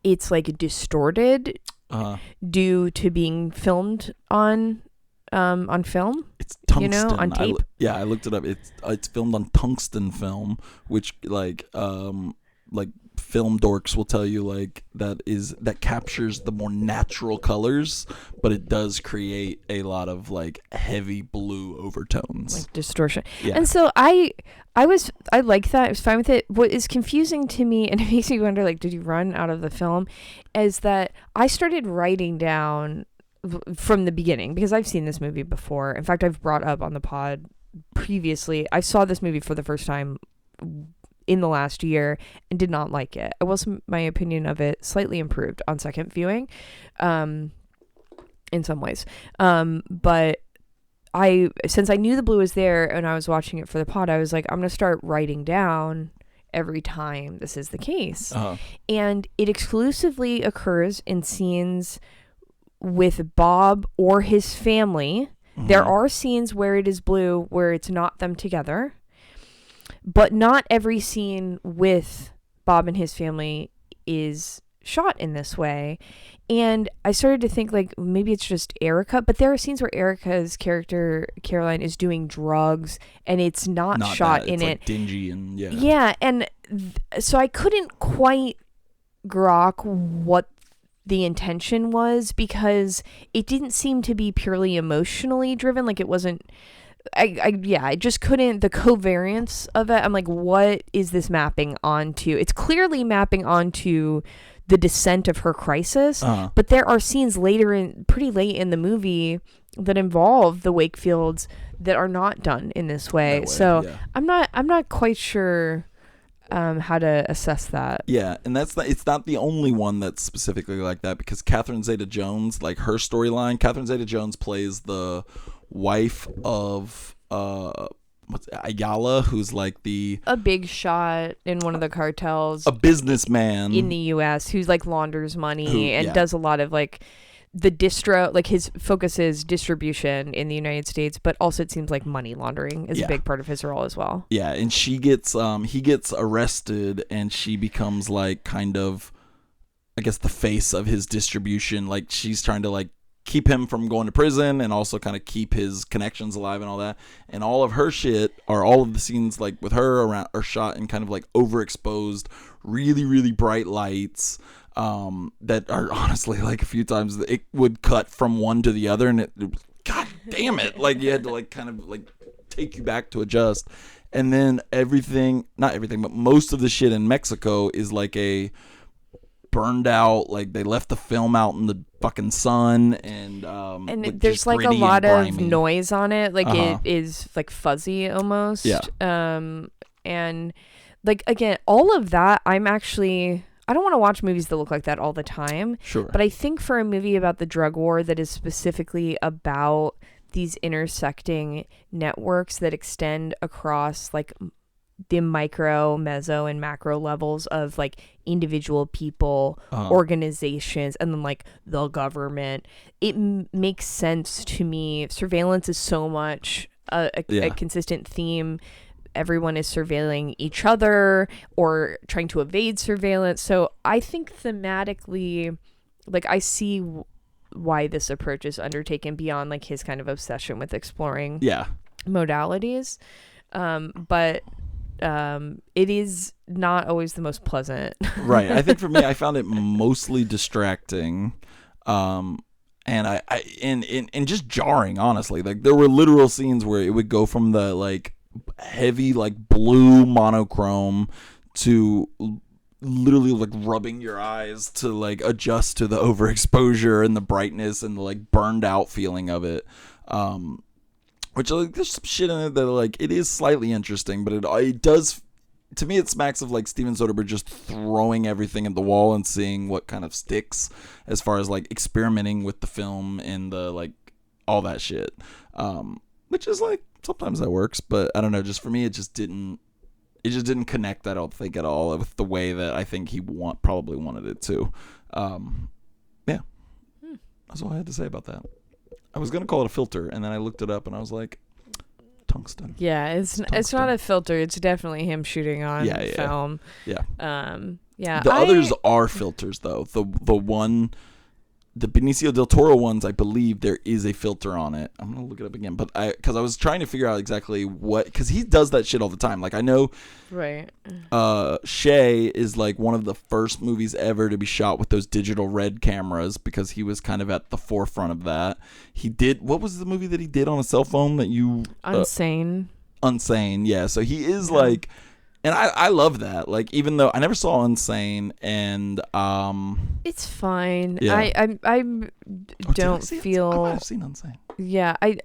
it's like distorted due to being filmed on film. It's tungsten, on tape. I looked it up. It's filmed on tungsten film, which like film dorks will tell you, like, that captures the more natural colors, but it does create a lot of like heavy blue overtones, like distortion. Yeah. And so I like that. I was fine with it. What is confusing to me, and it makes me wonder, like, did you run out of the film, is that I started writing down from the beginning, because I've seen this movie before. In fact, I've brought up on the pod previously, I saw this movie for the first time in the last year and did not like it. It was my opinion of it slightly improved on second viewing, in some ways. But since I knew the blue was there and I was watching it for the pod, I was like, I'm going to start writing down every time this is the case. And it exclusively occurs in scenes with Bob or his family. There are scenes where it is blue, where it's not them together. But not every scene with Bob and his family is shot in this way. And I started to think, like, maybe it's just Erica, but there are scenes where Erica's character, Caroline, is doing drugs and it's not shot in it. Like dingy and yeah. Yeah, and so I couldn't quite grok what the intention was, because it didn't seem to be purely emotionally driven. Like, it wasn't, I just couldn't, the covariance of it, I'm like, what is this mapping onto? It's clearly mapping onto the descent of her crisis, but there are scenes pretty late in the movie that involve the Wakefields that are not done in this way. So yeah. I'm not quite sure how to assess that. Yeah, and it's not the only one that's specifically like that, because Catherine Zeta-Jones, like, her storyline, Catherine Zeta-Jones plays the wife of Ayala, who's like a big shot in one of the cartels, a businessman in the US who's like launders money and does a lot of like the like his focus is distribution in the United States, but also it seems like money laundering is a big part of his role as well. Yeah, and he gets arrested, and she becomes like kind of, I guess, the face of his distribution. Like, she's trying to like keep him from going to prison and also kind of keep his connections alive and all that. And all of her shit, or all of the scenes like with her around, are shot in kind of like overexposed, really, really bright lights. That are honestly, like, a few times it would cut from one to the other, and it God damn it, like, you had to like kind of like take you back to adjust. And then not everything, but most of the shit in Mexico is like a burned out, like they left the film out in the fucking sun, and there's like a lot of noise on it, like it is like fuzzy almost. And like, again, all of that, I don't want to watch movies that look like that all the time. Sure. But I think for a movie about the drug war that is specifically about these intersecting networks that extend across like the micro, meso, and macro levels of like individual people, organizations, and then like the government, it makes sense to me. Surveillance is so much a consistent theme. Everyone is surveilling each other or trying to evade surveillance. So I think thematically, like, I see why this approach is undertaken beyond like his kind of obsession with exploring modalities. But it is not always the most pleasant. Right. I think for me, I found it mostly distracting. And and just jarring, honestly. Like, there were literal scenes where it would go from the like heavy like blue monochrome to literally like rubbing your eyes to like adjust to the overexposure and the brightness and the like burned out feeling of it. Which, like, there's some shit in it that like it is slightly interesting, but it does, to me, it smacks of like Steven Soderbergh just throwing everything at the wall and seeing what kind of sticks, as far as like experimenting with the film and the like all that shit. Which is like, sometimes that works, but I don't know. Just for me, it just didn't connect. I don't think at all with the way that I think he probably wanted it to. Yeah, that's all I had to say about that. I was gonna call it a filter, and then I looked it up, and I was like, tungsten. Yeah, it's not a filter. It's definitely him shooting on film. Yeah. Yeah. The others are filters, though. The Benicio del Toro ones, I believe there is a filter on it. I'm gonna look it up again, but because I was trying to figure out exactly what, because he does that shit all the time. Like, I know, right? Shay is like one of the first movies ever to be shot with those digital red cameras, because he was kind of at the forefront of that. He did, what was the movie that he did on a cell phone that you Unsane, yeah. So he is like, and I love that. Like, even though I never saw Unsane, and it's fine. Yeah. I don't feel. I might have seen Unsane. Yeah, I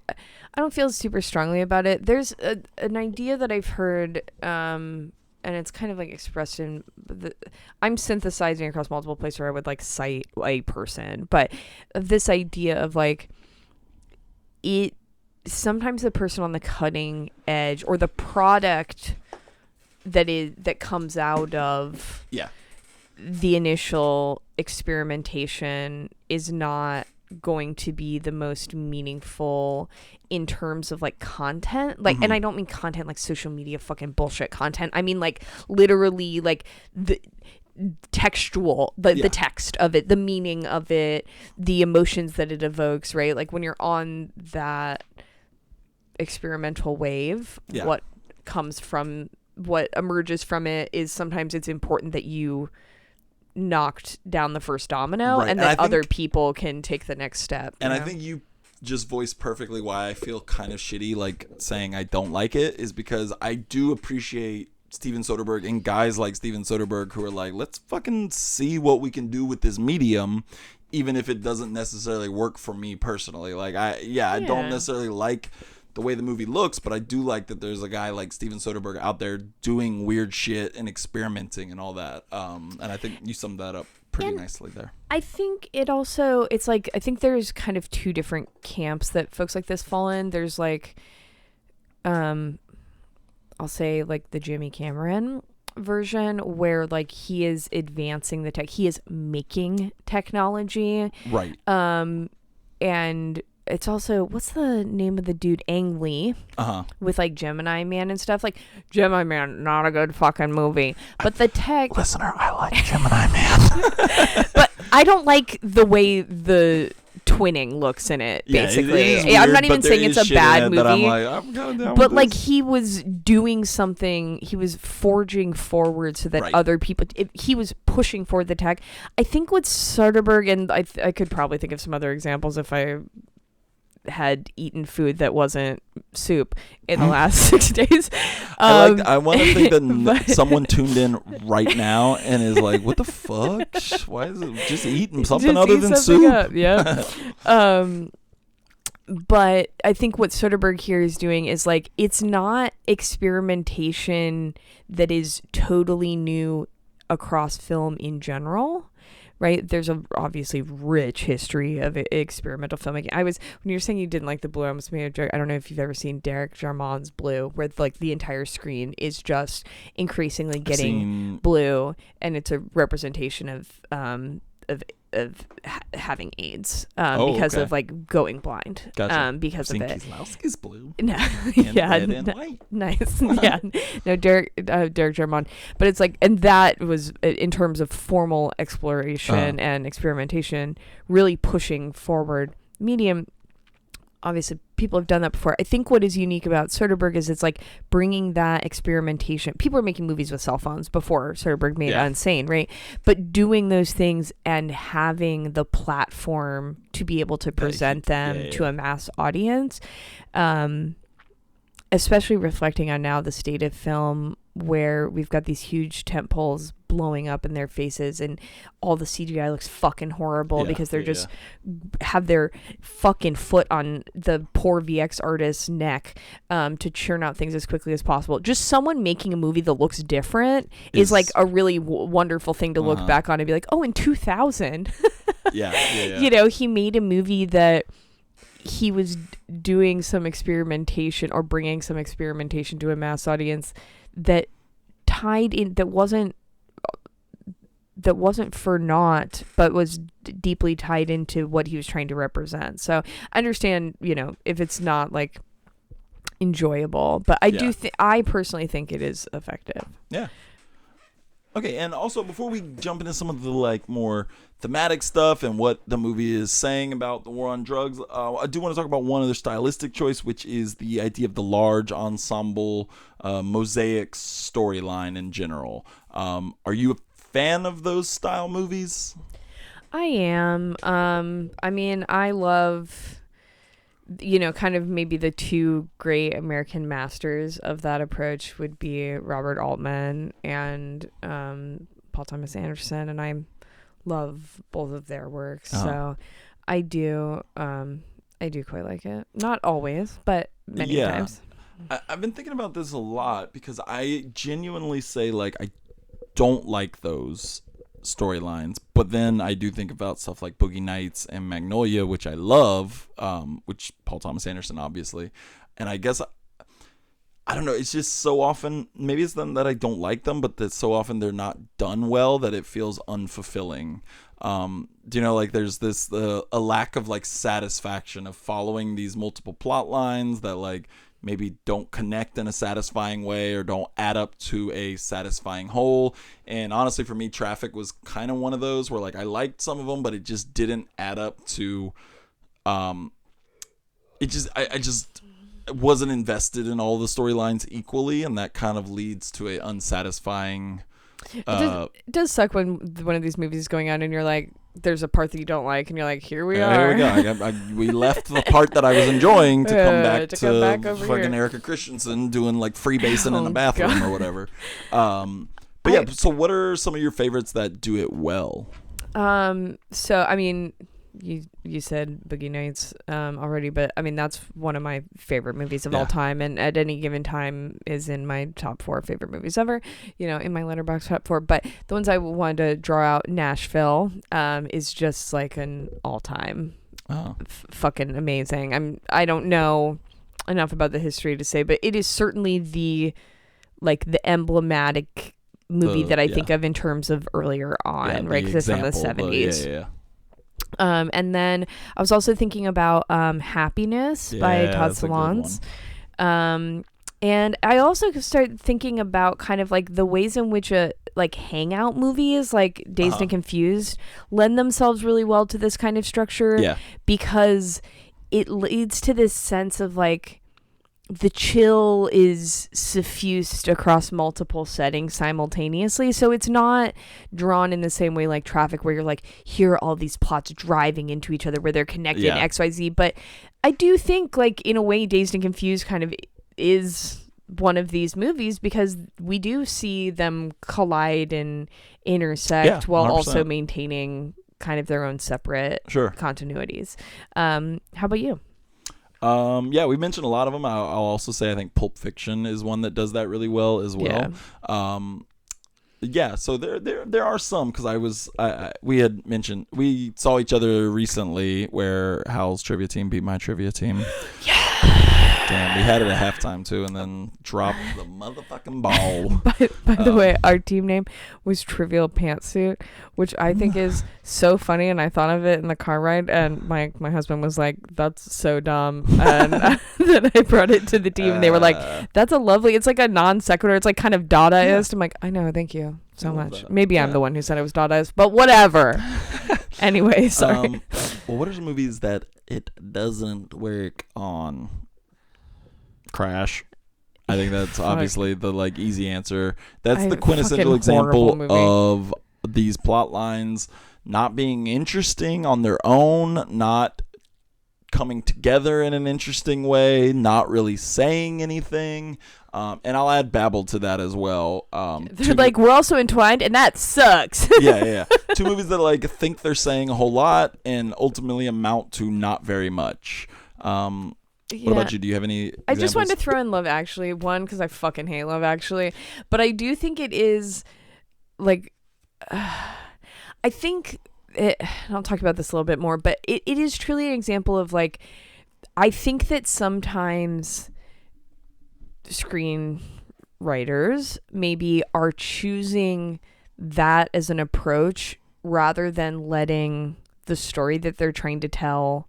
don't feel super strongly about it. There's an idea that I've heard, and it's kind of like expressed in I'm synthesizing across multiple places where I would like cite a person, but this idea of like sometimes the person on the cutting edge, or the product that comes out of the initial experimentation, is not going to be the most meaningful in terms of like content, like, and I don't mean content like social media fucking bullshit content. I mean like literally like the textual, the text of it, the meaning of it, the emotions that it evokes, right? Like, when you're on that experimental wave, what emerges from it is sometimes it's important that you knocked down the first domino, right, and that other people can take the next step. And I think you just voiced perfectly why I feel kind of shitty, like, saying I don't like it, is because I do appreciate Steven Soderbergh and guys like Steven Soderbergh who are like, let's fucking see what we can do with this medium, even if it doesn't necessarily work for me personally. Like, I don't necessarily like the way the movie looks, but I do like that there's a guy like Steven Soderbergh out there doing weird shit and experimenting and all that. And I think you summed that up pretty nicely there. I think it's like, I think there's kind of two different camps that folks like this fall in. There's like, I'll say like the Jimmy Cameron version, where like he is advancing the tech, he is making technology. Right. And it's also, what's the name of the dude? Ang Lee. With like Gemini Man and stuff. Like, Gemini Man, not a good fucking movie. But the tech. Listener, I like Gemini Man. But I don't like the way the twinning looks in it, basically. It is weird, I'm not even saying it's a bad movie. I'm kind of down but with like, this. he was doing something, he was forging forward so that other people, he was pushing forward the tech. I think with Soderbergh, and I could probably think of some other examples if I had eaten food that wasn't soup in the last 6 days. I want to think that someone tuned in right now and is like, what the fuck? Why is it just eating something other than soup? Yeah. But I think what Soderbergh here is doing is like, it's not experimentation that is totally new across film in general. Right, there's a obviously rich history of experimental filmmaking. When you're saying you didn't like the Blue, I almost made a joke. I don't know if you've ever seen Derek Jarman's Blue, where like the entire screen is just increasingly getting blue, and it's a representation of having AIDS because of like going blind. Gotcha. Because of it. Kieslowski's blue. No, red and white. Nice. Yeah, no, Derek Jarman. But it's like, and that was in terms of formal exploration and experimentation, really pushing forward medium. obviously people have done that before. I think what is unique about Soderbergh is it's like bringing that experimentation. People were making movies with cell phones before Soderbergh made Unsane, right? But doing those things and having the platform to be able to present them to a mass audience, especially reflecting on now the state of film where we've got these huge tent poles blowing up in their faces and all the CGI looks fucking horrible because they're just have their fucking foot on the poor VX artist's neck to churn out things as quickly as possible. Just someone making a movie that looks different is like a really wonderful thing to look back on and be like, oh, in 2000 you know, he made a movie that he was doing some experimentation or bringing some experimentation to a mass audience that tied in, that wasn't for naught, but was deeply tied into what he was trying to represent. So I understand, you know, if it's not like enjoyable, but I I personally think it is effective. Yeah. Okay, and also before we jump into some of the like more thematic stuff and what the movie is saying about the war on drugs, I do want to talk about one other stylistic choice, which is the idea of the large ensemble mosaic storyline in general. Are you a fan of those style movies? I am. I mean, I love, you know, kind of maybe the two great American masters of that approach would be Robert Altman and Paul Thomas Anderson, and I love both of their works. So I do quite like it. Not always, but many times. I've been thinking about this a lot because I genuinely say like I don't like those storylines, but then I do think about stuff like Boogie Nights and Magnolia, which I love, which Paul Thomas Anderson obviously, and I guess I don't know, it's just so often, maybe it's them that I don't like them, but that so often they're not done well that it feels unfulfilling. Do you know, like there's this a lack of like satisfaction of following these multiple plot lines that like maybe don't connect in a satisfying way or don't add up to a satisfying whole. And honestly, for me, Traffic was kind of one of those where like I liked some of them, but it just didn't add up to, I just wasn't invested in all the storylines equally. And that kind of leads to a unsatisfying. It does suck when one of these movies is going on and you're like, there's a part that you don't like, and you're like, here we are. Here we go. We left the part that I was enjoying to come back to over fucking here. Erica Christensen doing like freebasing in the bathroom or whatever. But yeah, so what are some of your favorites that do it well? So I mean, you said Boogie Nights already, but I mean that's one of my favorite movies of all time, and at any given time is in my top 4 favorite movies ever, you know, in my Letterboxd top 4. But the ones I wanted to draw out, Nashville is just like an all-time fucking amazing. I don't know enough about the history to say, but it is certainly the emblematic movie that I think of in terms of earlier on, right? Because it's from the 70s. And then I was also thinking about Happiness by Todd Solondz. And I also started thinking about kind of like the ways in which like hangout movies like Dazed and Confused lend themselves really well to this kind of structure because it leads to this sense of like the chill is suffused across multiple settings simultaneously. So it's not drawn in the same way like Traffic, where you're like, here are all these plots driving into each other where they're connected, XYZ. But I do think like in a way Dazed and Confused kind of is one of these movies because we do see them collide and intersect while 100%. Also maintaining kind of their own separate continuities. How about you? We mentioned a lot of them. I'll also say I think Pulp Fiction is one that does that really well as well. So there are some because we had mentioned we saw each other recently where Hal's trivia team beat my trivia team. Damn, we had it at halftime too, and then dropped the motherfucking ball. By the way, our team name was Trivial Pantsuit, which I think is so funny, and I thought of it in the car ride, and my husband was like, "That's so dumb," and then I brought it to the team, and they were like, "That's a lovely." It's like a non sequitur. It's like kind of Dadaist. I'm like, I know, thank you so much. Maybe I'm the one who said it was Dadaist, but whatever. Anyway, sorry. Well, what are some movies that it doesn't work on? Crash. I think that's obviously the like easy answer. That's the quintessential example of these plot lines not being interesting on their own, not coming together in an interesting way, not really saying anything. And I'll add Babel to that as well. They're like, we're also entwined, and that sucks. yeah. Two movies that like think they're saying a whole lot and ultimately amount to not very much. What about you? Do you have any examples? I just wanted to throw in Love Actually. One, because I fucking hate Love Actually. But I do think it is, like, I think, and I'll talk about this a little bit more, but it is truly an example of, like, I think that sometimes screenwriters maybe are choosing that as an approach rather than letting the story that they're trying to tell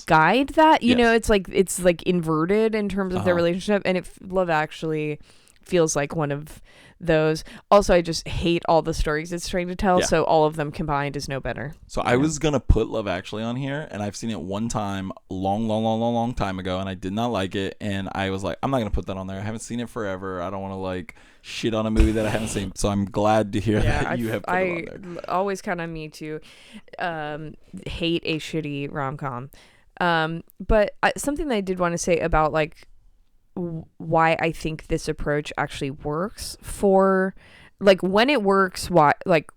guide that. You know, it's like inverted in terms of their relationship, and Love Actually feels like one of those. Also, I just hate all the stories it's trying to tell, so all of them combined is no better. So I was gonna put Love Actually on here, and I've seen it one time long time ago, and I did not like it, and I was like, I'm not gonna put that on there. I haven't seen it forever. I don't want to like shit on a movie that I haven't seen. So I'm glad to hear that you have put it on there. Always count on me to hate a shitty rom-com. But something that I did want to say about like why I think this approach actually works for, like, when it works, why, like,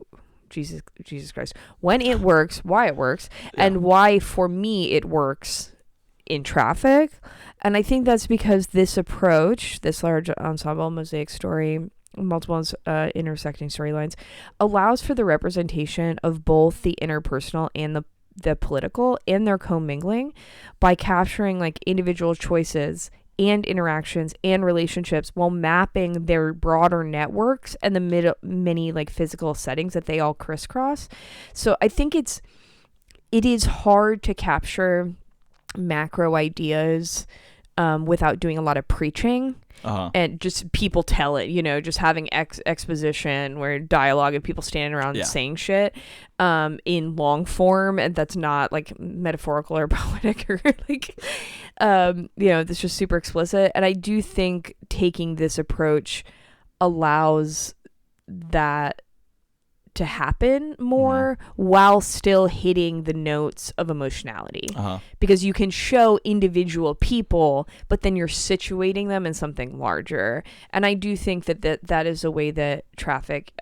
Jesus Christ, when it works, why it works, and why for me it works in Traffic. And I think that's because this approach, this large ensemble mosaic story, multiple intersecting storylines, allows for the representation of both the interpersonal and the political and their commingling by capturing like individual choices and interactions and relationships while mapping their broader networks and the many like physical settings that they all crisscross. So I think it is hard to capture macro ideas without doing a lot of preaching and just people tell it, you know, just having exposition where dialogue and people standing around saying shit in long form, and that's not like metaphorical or poetic or like you know, that's just super explicit. And I do think taking this approach allows that to happen more while still hitting the notes of emotionality, because you can show individual people, but then you're situating them in something larger. And I do think that is a way that Traffic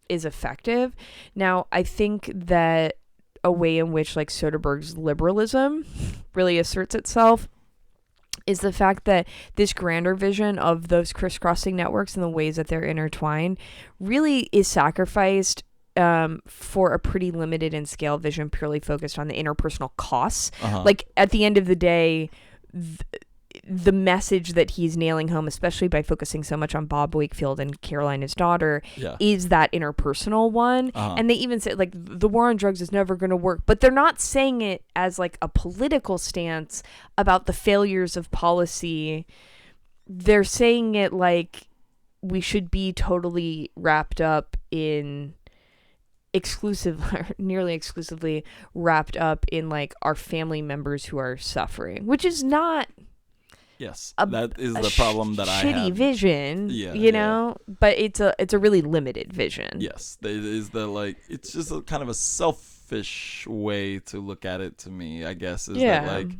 is effective. Now, I think that a way in which like Soderbergh's liberalism really asserts itself is the fact that this grander vision of those crisscrossing networks and the ways that they're intertwined really is sacrificed for a pretty limited in scale vision purely focused on the interpersonal costs. Like at the end of the day, the message that he's nailing home, especially by focusing so much on Bob Wakefield and Caroline, his daughter, is that interpersonal one. And they even say like the war on drugs is never going to work, but they're not saying it as like a political stance about the failures of policy. They're saying it like we should be totally wrapped up in nearly exclusively wrapped up in like our family members who are suffering, which is not that is the problem that I have. Shitty vision, you know, but it's a really limited vision. Yes, it is it's just a kind of a selfish way to look at it to me, I guess, is that like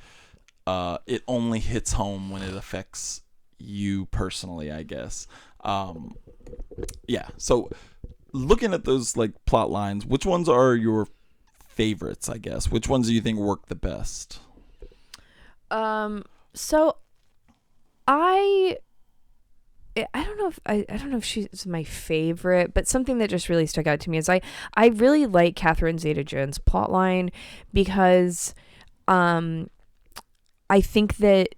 it only hits home when it affects you personally, I guess. So looking at those like plot lines, which ones are your favorites, I guess? Which ones do you think work the best? So I don't know if she's my favorite, but something that just really stuck out to me is I really like Catherine Zeta-Jones' plotline because I think that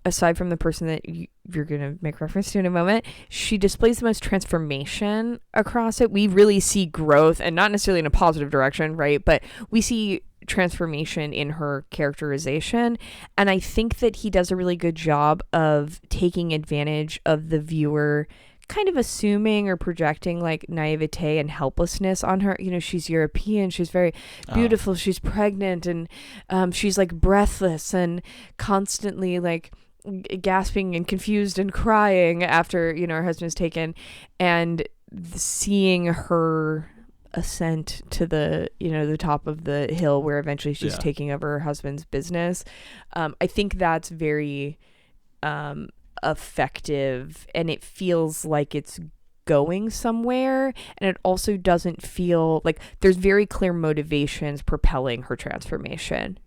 aside from the person that you're going to make reference to in a moment, she displays the most transformation across it. We really see growth, and not necessarily in a positive direction, right? But we see transformation in her characterization, and I think that he does a really good job of taking advantage of the viewer kind of assuming or projecting like naivete and helplessness on her. You know, she's European, she's very beautiful, she's pregnant, and she's like breathless and constantly like gasping and confused and crying after, you know, her husband's taken, and seeing her ascent to the, you know, the top of the hill where eventually she's taking over her husband's business. I think that's very effective, and it feels like it's going somewhere, and it also doesn't feel like there's very clear motivations propelling her transformation.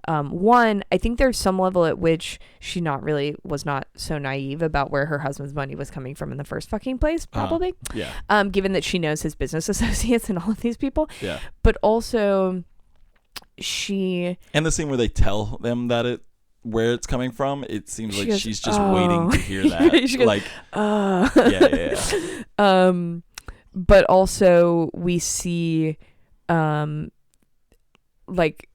One, I think there's some level at which she was not so naive about where her husband's money was coming from in the first fucking place, probably. Given that she knows his business associates and all of these people. Yeah. But also and the scene where they tell them that where it's coming from, it seems like she's just waiting to hear that. She goes, like, but also we see, like,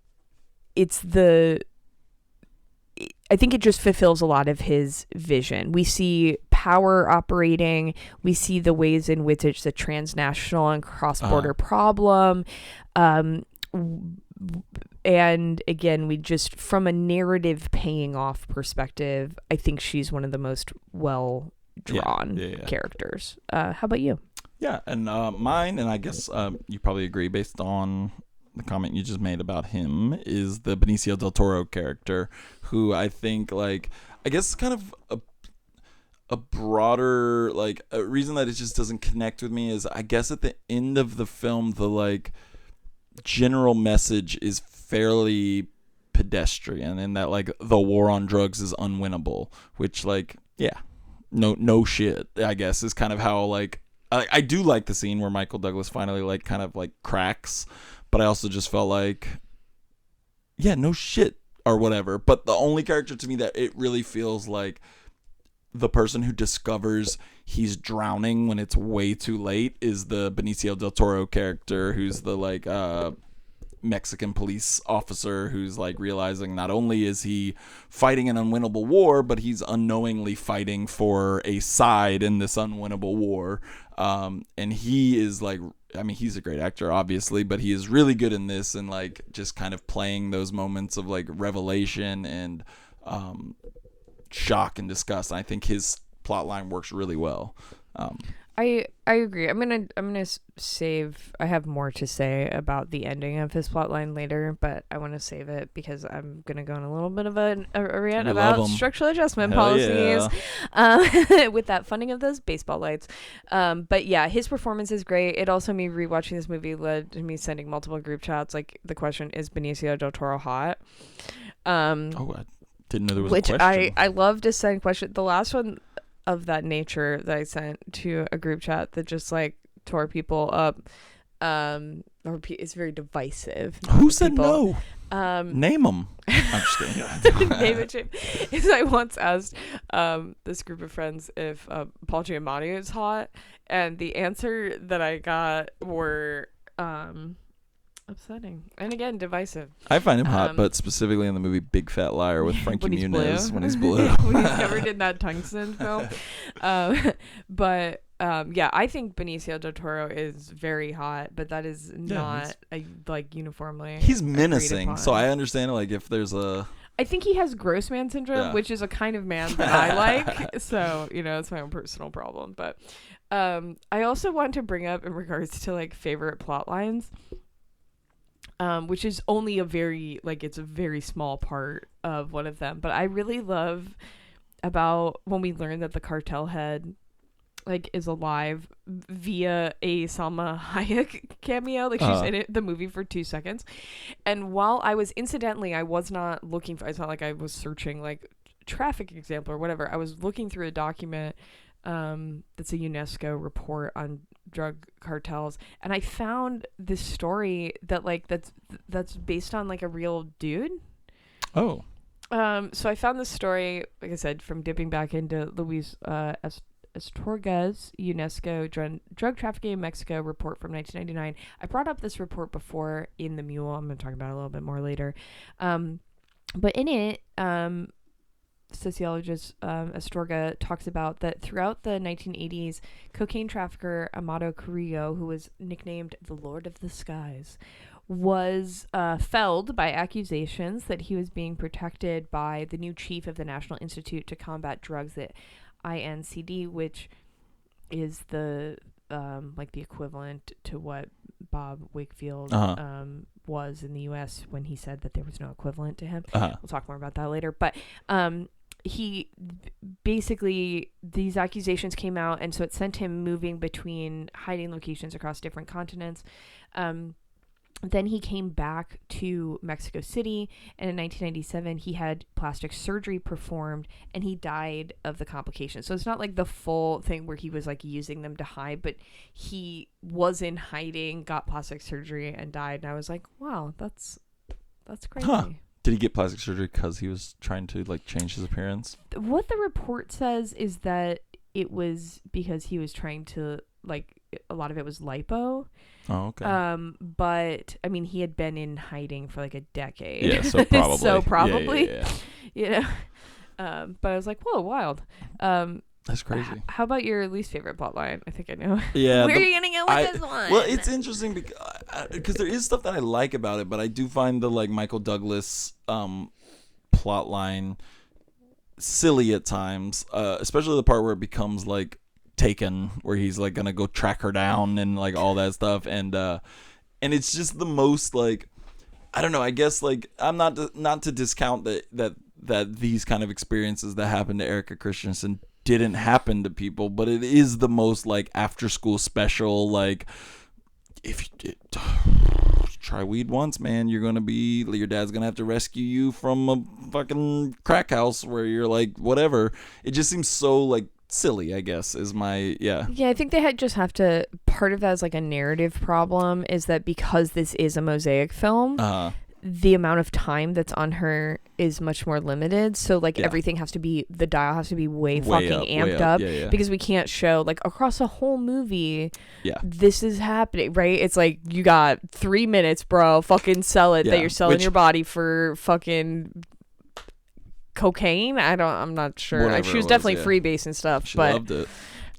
I think it just fulfills a lot of his vision. We see power operating. We see the ways in which it's a transnational and cross-border problem. And again, we just, from a narrative paying off perspective, I think she's one of the most well drawn characters. How about you? Yeah, and mine, and I guess you probably agree based on the comment you just made about him, is the Benicio del Toro character, who I think, like, I guess kind of a broader, like, a reason that it just doesn't connect with me is, I guess at the end of the film, the, like, general message is fairly pedestrian, and that, like, the war on drugs is unwinnable, which, like, no shit, I guess, is kind of how, like, I do like the scene where Michael Douglas finally, like, kind of, like, cracks, but I also just felt like, no shit, or whatever. But the only character to me that it really feels like the person who discovers he's drowning when it's way too late is the Benicio del Toro character, who's the, like, Mexican police officer who's, like, realizing not only is he fighting an unwinnable war, but he's unknowingly fighting for a side in this unwinnable war. And he is, like, I mean, he's a great actor, obviously, but he is really good in this, and, like, just kind of playing those moments of, like, revelation and shock and disgust. I think his plot line works really well. I agree. I'm gonna save. I have more to say about the ending of his plotline later, but I want to save it because I'm gonna go on a little bit of a rant about structural adjustment policies, with that funding of those baseball lights. But yeah, his performance is great. It also, me rewatching this movie led to me sending multiple group chats. Like, the question, is Benicio del Toro hot? I didn't know there was a question. Which I love to send questions. The last one of that nature that I sent to a group chat that just, like, tore people up, it's very divisive. Who said no? Name them. I'm just kidding. Name it, Jim. Is I once asked this group of friends if Paul Giamatti is hot, and the answer that I got were upsetting and, again, divisive. I find him hot, but specifically in the movie Big Fat Liar with Frankie Muniz when he's blue. When he's covered in that tungsten film. But I think Benicio del Toro is very hot, but that is not uniformly. He's menacing, so I understand, like, if there's a. I think he has gross man syndrome, which is a kind of man that I like. So, you know, it's my own personal problem. But I also want to bring up, in regards to, like, favorite plot lines, which is only it's a very small part of one of them. But I really love about when we learn that the cartel head, like, is alive via a Salma Hayek cameo. Like, she's in the movie for 2 seconds. And while I was not looking for, it's not like I was searching, like, traffic example or whatever. I was looking through a document that's a UNESCO report on drug cartels, and I found this story that, like, that's based on, like, a real dude. So I found this story, like I said, from dipping back into Luis Astorga's UNESCO drug trafficking in Mexico report from 1999. I brought up this report before in The Mule. I'm going to talk about it a little bit more later. But in it, sociologist Astorga talks about that throughout the 1980s, cocaine trafficker Amado Carrillo, who was nicknamed the Lord of the Skies, was felled by accusations that he was being protected by the new chief of the National Institute to Combat Drugs, the INCD, which is the like the equivalent to what Bob Wakefield was in the U.S. when he said that there was no equivalent to him. We'll talk more about that later. But he basically, these accusations came out, and so it sent him moving between hiding locations across different continents. Then he came back to Mexico City, and in 1997 he had plastic surgery performed, and he died of the complications. So it's not like the full thing where he was like using them to hide, but he was in hiding, got plastic surgery, and died. And I was like, wow, that's crazy. Did he get plastic surgery because he was trying to like change his appearance? What the report says is that it was because he was trying to, like, a lot of it was lipo. Oh, okay. But I mean, he had been in hiding for like a decade. Yeah, so probably. Yeah. You know. But I was like, whoa, wild. That's crazy. How about your least favorite plot line? I think I know. Yeah. Where are you gonna go with this one? Well, it's interesting because there is stuff that I like about it, but I do find the like Michael Douglas plot line silly at times, especially the part where it becomes like Taken, where he's like gonna go track her down and like all that stuff, and it's just the most like, I don't know, I guess like I'm not to discount that these kind of experiences that happened to Erica Christensen didn't happen to people, but it is the most like after school special, like if you did try weed once, man, your dad's gonna have to rescue you from a fucking crack house where you're like whatever. It just seems so like silly, I guess, is my yeah I think they just have to, part of that is like a narrative problem, is that because this is a mosaic film, the amount of time that's on her is much more limited, so like everything has to be, the dial has to be way fucking amped up, because we can't show like across a whole movie this is happening, right? It's like, you got 3 minutes, bro, fucking sell it, that you're selling your body for fucking cocaine. I'm not sure. She was definitely freebase and stuff. She loved it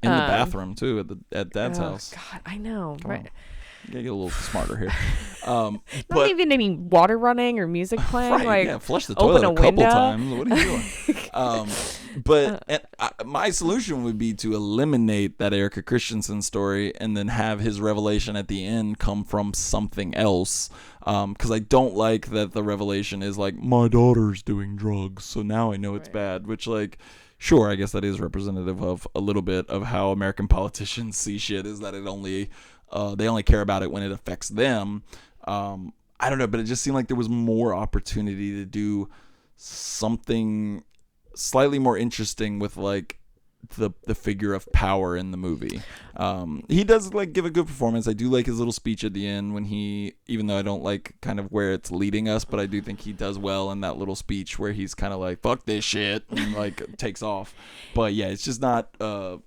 in the bathroom too at Dad's house. God, I know. Right. You gotta get a little smarter here. Not even any water running or music playing. Right, like, flush the toilet a couple times. What are you doing? My solution would be to eliminate that Erica Christensen story and then have his revelation at the end come from something else. Because I don't like that the revelation is like, my daughter's doing drugs, so now I know it's bad. Which, like, sure, I guess that is representative of a little bit of how American politicians see shit, is that they only care about it when it affects them. I don't know, but it just seemed like there was more opportunity to do something slightly more interesting with like the figure of power in the movie. He does like give a good performance. I do like his little speech at the end when he, even though I don't like kind of where it's leading us, but I do think he does well in that little speech where he's kind of like, fuck this shit, and like takes off. But yeah, it's just not and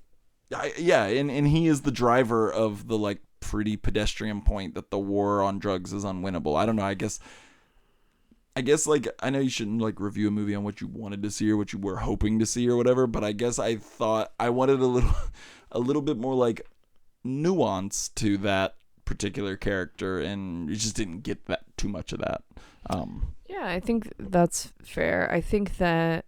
he is the driver of the like pretty pedestrian point that the war on drugs is unwinnable. I don't know, I guess like, I know you shouldn't like review a movie on what you wanted to see or what you were hoping to see or whatever, but I guess I thought I wanted a little bit more like nuance to that particular character, and you just didn't get that too much of that. I think that's fair. I think that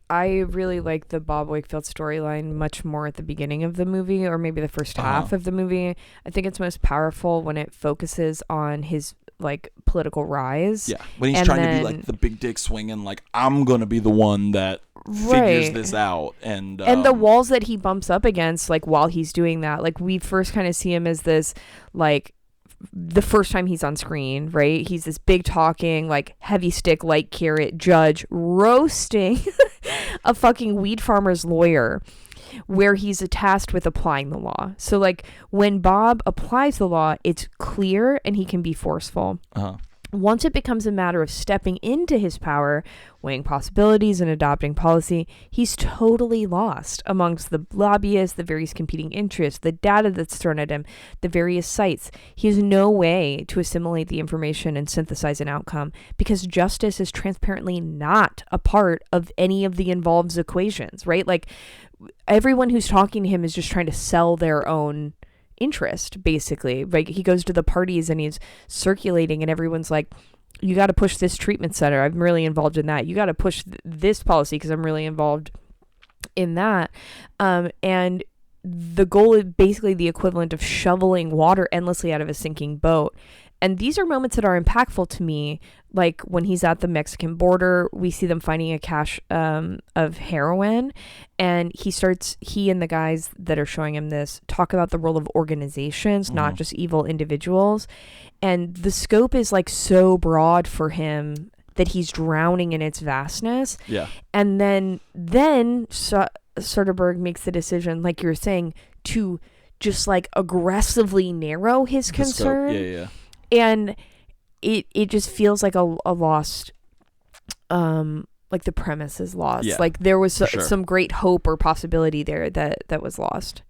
I really like the Bob Wakefield storyline much more at the beginning of the movie, or maybe the first half of the movie. I think it's most powerful when it focuses on his like political rise. Yeah, when he's trying to be like the big dick swinging, like, I'm gonna be the one that figures this out, and the walls that he bumps up against, like while he's doing that, like we first kind of see him as this, like, the first time he's on screen, right? He's this big talking, like, heavy stick, light carrot judge roasting a fucking weed farmer's lawyer, where he's tasked with applying the law. So like when Bob applies the law, it's clear and he can be forceful. Once it becomes a matter of stepping into his power, weighing possibilities and adopting policy, he's totally lost amongst the lobbyists, the various competing interests, the data that's thrown at him, the various sites. He has no way to assimilate the information and synthesize an outcome because justice is transparently not a part of any of the involved equations, right? Like, everyone who's talking to him is just trying to sell their own interest, basically. Like, he goes to the parties and he's circulating and everyone's like, you got to push this treatment center, I'm really involved in that. You got to push this policy because I'm really involved in that. And the goal is basically the equivalent of shoveling water endlessly out of a sinking boat. And these are moments that are impactful to me. Like when he's at the Mexican border, we see them finding a cache of heroin. And he and the guys that are showing him this talk about the role of organizations, not just evil individuals. And the scope is like so broad for him that he's drowning in its vastness. Yeah. And then Soderbergh makes the decision, like you're saying, to just like aggressively narrow his concern. Yeah. And it just feels like a lost, like the premise is lost. Yeah, like there was sure. some great hope or possibility there that was lost.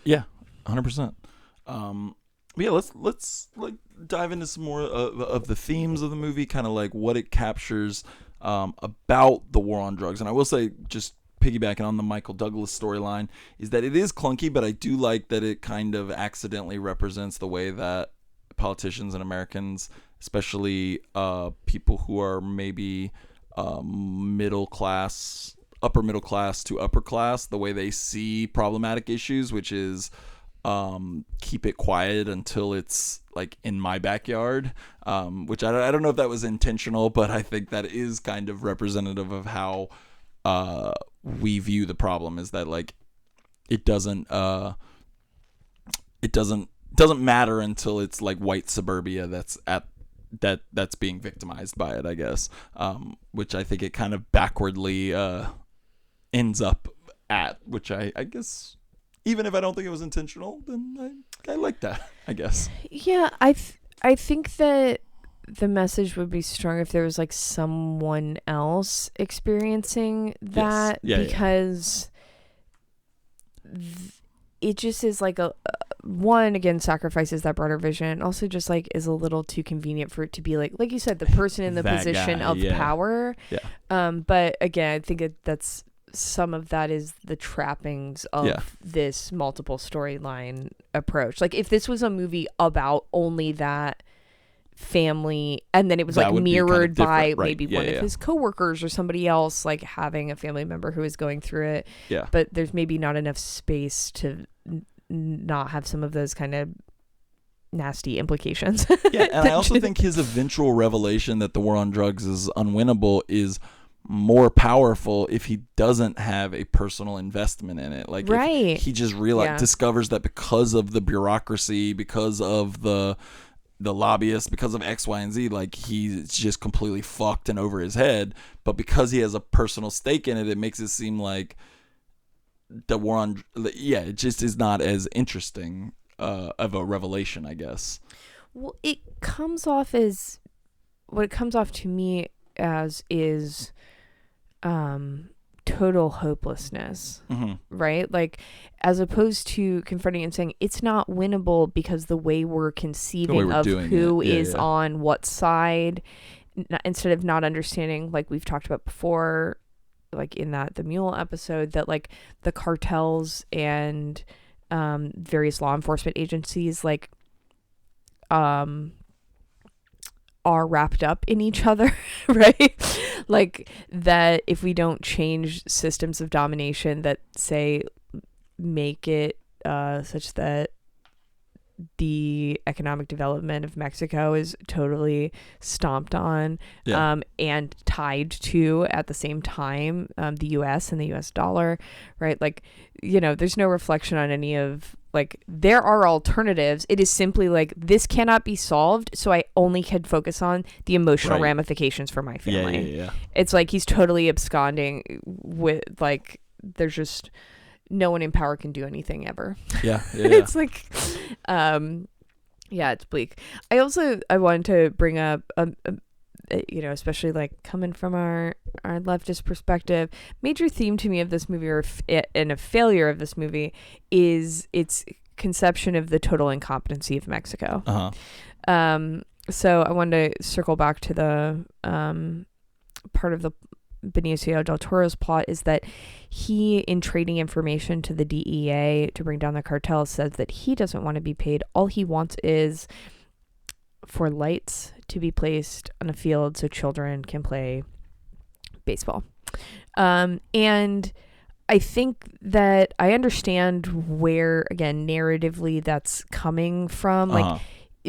Yeah, 100%. Yeah, let's like dive into some more of the themes of the movie, kind of like what it captures about the war on drugs. And I will say, just piggybacking on the Michael Douglas storyline, is that it is clunky, but I do like that it kind of accidentally represents the way that politicians and Americans, especially people who are maybe middle class, upper middle class to upper class, the way they see problematic issues, which is keep it quiet until it's like in my backyard, which I don't know if that was intentional, but I think that is kind of representative of how we view the problem, is that like it doesn't matter until it's like white suburbia that's being victimized by it, I guess, which I think it kind of backwardly ends up at, which I guess, even if I don't think it was intentional, then I like that, I guess. Yeah, I think that the message would be strong if there was like someone else experiencing that, because it just is like one, again, sacrifices that broader vision. Also just like is a little too convenient for it to be like you said, the person in the position of power. Yeah. But again, I think that's some of that is the trappings of this multiple storyline approach. Like if this was a movie about only that family, and then it was like mirrored by maybe one of his coworkers or somebody else like having a family member who is going through it. Yeah. But there's maybe not enough space to not have some of those kind of nasty implications. Yeah, and I also think his eventual revelation that the war on drugs is unwinnable is more powerful if he doesn't have a personal investment in it. Like if he just discovers that because of the bureaucracy, because of the lobbyists, because of X, Y, and Z, like he's just completely fucked and over his head. But because he has a personal stake in it, it makes it seem like the war on, it just is not as interesting of a revelation, I guess. Well, it comes off as, what it comes off to me as is total hopelessness, right? Like, as opposed to confronting and saying it's not winnable because the way we're conceiving of who is on what side, instead of not understanding, like we've talked about before, like in the Mule episode, that like the cartels and various law enforcement agencies like are wrapped up in each other, right? Like that if we don't change systems of domination that say make it such that the economic development of Mexico is totally stomped on and tied to at the same time the US and the US dollar, right? Like, you know, there's no reflection on any of, like, there are alternatives. It is simply like, this cannot be solved, so I only can focus on the emotional ramifications for my family. Yeah. It's like he's totally absconding with, like, there's just no one in power can do anything ever. Yeah. It's like, Yeah, it's bleak. I wanted to bring up, especially like coming from our leftist perspective, major theme to me of this movie, and a failure of this movie, is its conception of the total incompetency of Mexico. So I wanted to circle back to the part of the Benicio del Toro's plot is that he, in trading information to the DEA to bring down the cartel, says that he doesn't want to be paid. All he wants is for lights to be placed on a field so children can play baseball. And I think that I understand where, again, narratively that's coming from. Like,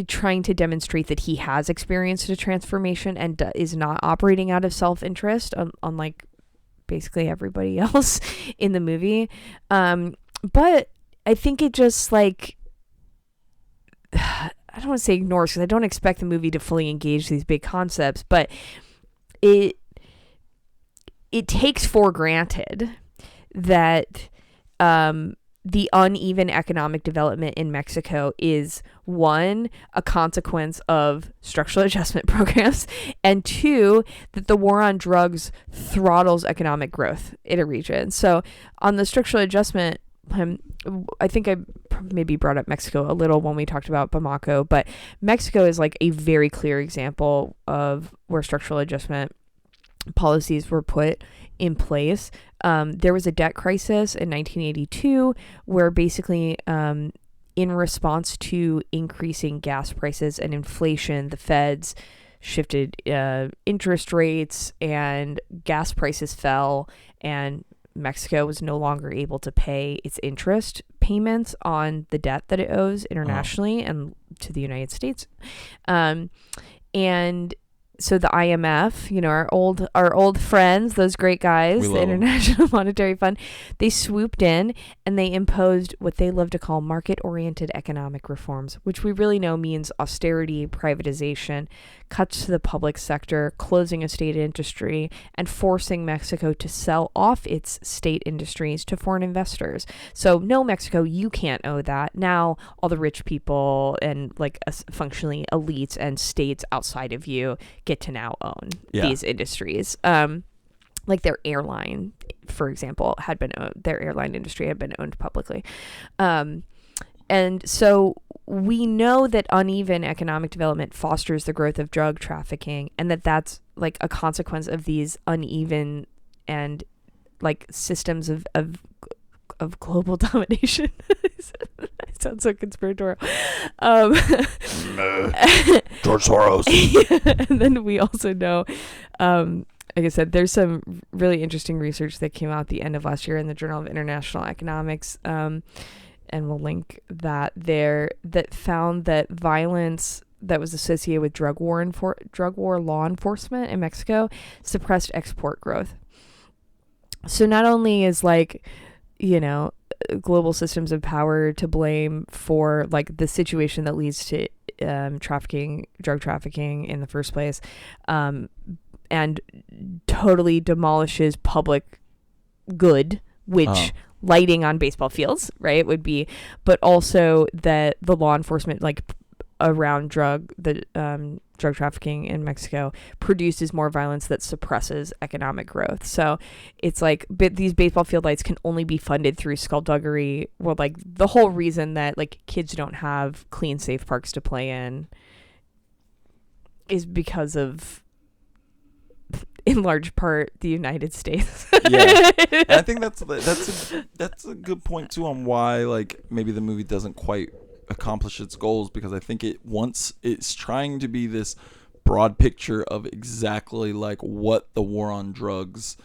trying to demonstrate that he has experienced a transformation and is not operating out of self-interest, unlike basically everybody else in the movie. But I think it just, like, I don't want to say ignores, because I don't expect the movie to fully engage these big concepts, but it takes for granted that the uneven economic development in Mexico is, one, a consequence of structural adjustment programs, and two, that the war on drugs throttles economic growth in a region. So on the structural adjustment, I think I maybe brought up Mexico a little when we talked about Bamako, but Mexico is like a very clear example of where structural adjustment policies were put in place. There was a debt crisis in 1982 where basically in response to increasing gas prices and inflation, the feds shifted interest rates and gas prices fell, and Mexico was no longer able to pay its interest payments on the debt that it owes internationally and to the United States. And so the IMF, our old friends, those great guys, the International Monetary Fund, they swooped in and they imposed what they love to call market-oriented economic reforms, which we really know means austerity, privatization, cuts to the public sector, closing a state industry, and forcing Mexico to sell off its state industries to foreign investors. So no, Mexico, you can't owe that. Now all the rich people and like functionally elites and states outside of you get to now own these industries. Like their airline, for example, their airline industry had been owned publicly. And so we know that uneven economic development fosters the growth of drug trafficking, and that's like a consequence of these uneven and like systems of global domination. I sound so conspiratorial. George Soros. And then we also know, like I said, there's some really interesting research that came out at the end of last year in the Journal of International Economics, and we'll link that there, that found that violence that was associated with drug war law enforcement in Mexico suppressed export growth. So not only is global systems of power to blame for like the situation that leads to drug trafficking in the first place, and totally demolishes public good, which lighting on baseball fields, right, would be, but also that the law enforcement around drug trafficking in Mexico produces more violence that suppresses economic growth. So it's like these baseball field lights can only be funded through skullduggery. Well, like the whole reason that like kids don't have clean, safe parks to play in is because of, in large part, the United States. Yeah, and I think that's a good point too on why like maybe the movie doesn't quite accomplish its goals, because I think it's trying to be this broad picture of exactly like what the war on drugs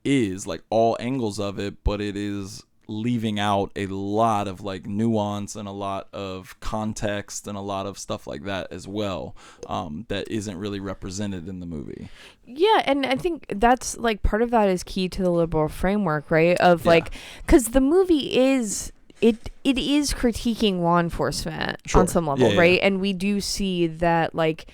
is, like all angles of it, but it is leaving out a lot of like nuance and a lot of context and a lot of stuff like that as well, that isn't really represented in the movie. Yeah, and I think that's like part of that is key to the liberal framework, right? Of like, because the movie is it is critiquing law enforcement on some level, right? And we do see that like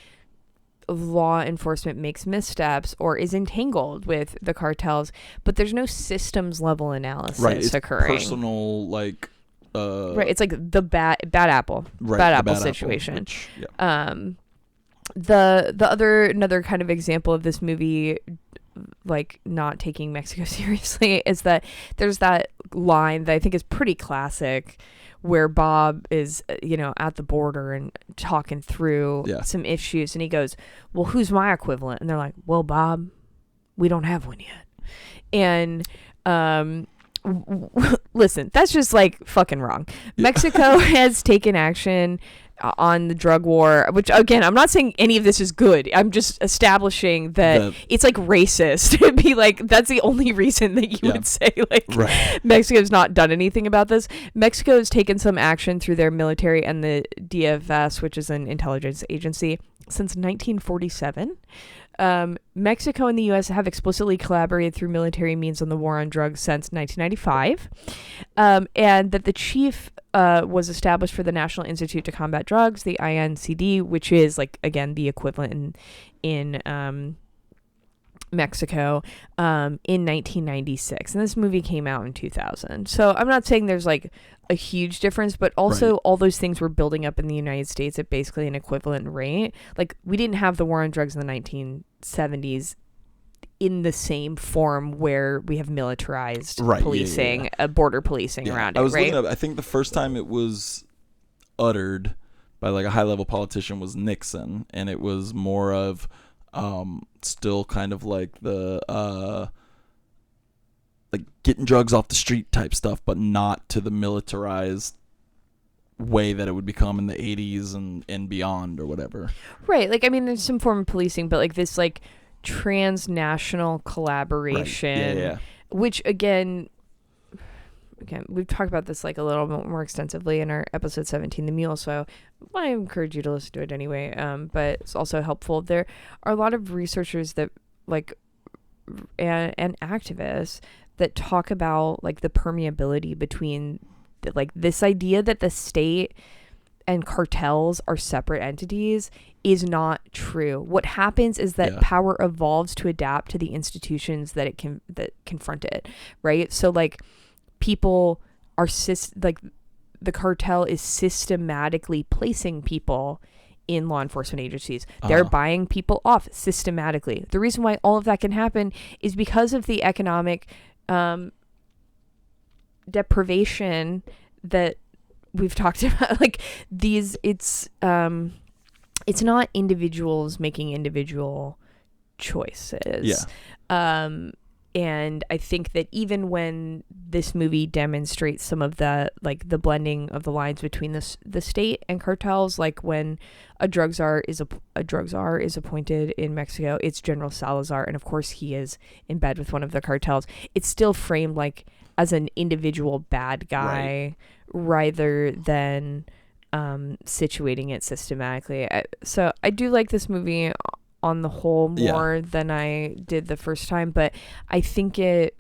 law enforcement makes missteps or is entangled with the cartels, but there's no systems level analysis it's occurring. Personal like right. It's like the bad apple, right, bad the apple bad situation. Apple, which, yeah. Another kind of example of this movie like not taking Mexico seriously is that there's that line that I think is pretty classic where Bob is at the border and talking through some issues, and he goes, well, who's my equivalent? And they're like, well, Bob, we don't have one yet. And listen, that's just like fucking wrong. Mexico has taken action on the drug war, which again, I'm not saying any of this is good. I'm just establishing that it's like racist to be like, that's the only reason that you would say like Mexico's not done anything about this. Mexico has taken some action through their military and the DFS, which is an intelligence agency, since 1947. Mexico and the U.S. have explicitly collaborated through military means on the war on drugs since 1995, and that the chief was established for the National Institute to Combat Drugs, the INCD, which is like again the equivalent in Mexico, in 1996, and this movie came out in 2000. So I'm not saying there's like a huge difference, but also all those things were building up in the United States at basically an equivalent rate. Like we didn't have the war on drugs in the 1970s in the same form where we have militarized policing, border policing around it. I was looking up, I think the first time it was uttered by like a high level politician was Nixon, and it was more of still kind of like the like getting drugs off the street type stuff, but not to the militarized way that it would become in the 80s and beyond or whatever. Right. Like, I mean, there's some form of policing, but like this like transnational collaboration, which again, we've talked about this like a little bit more extensively in our episode 17, The Mule, so I encourage you to listen to it anyway. But it's also helpful. There are a lot of researchers that like and activists that talk about like the permeability between like this idea that the state and cartels are separate entities is not true. What happens is that power evolves to adapt to the institutions that confront it, right? So like people are like the cartel is systematically placing people in law enforcement agencies. They're buying people off systematically. The reason why all of that can happen is because of the economic deprivation that we've talked about. Like these, it's not individuals making individual choices. And I think that even when this movie demonstrates some of the like the blending of the lines between the state and cartels, like when a drug czar is appointed in Mexico, it's General Salazar, and of course he is in bed with one of the cartels. It's still framed like as an individual bad guy rather than situating it systematically. So I do like this movie on the whole more than I did the first time, but I think it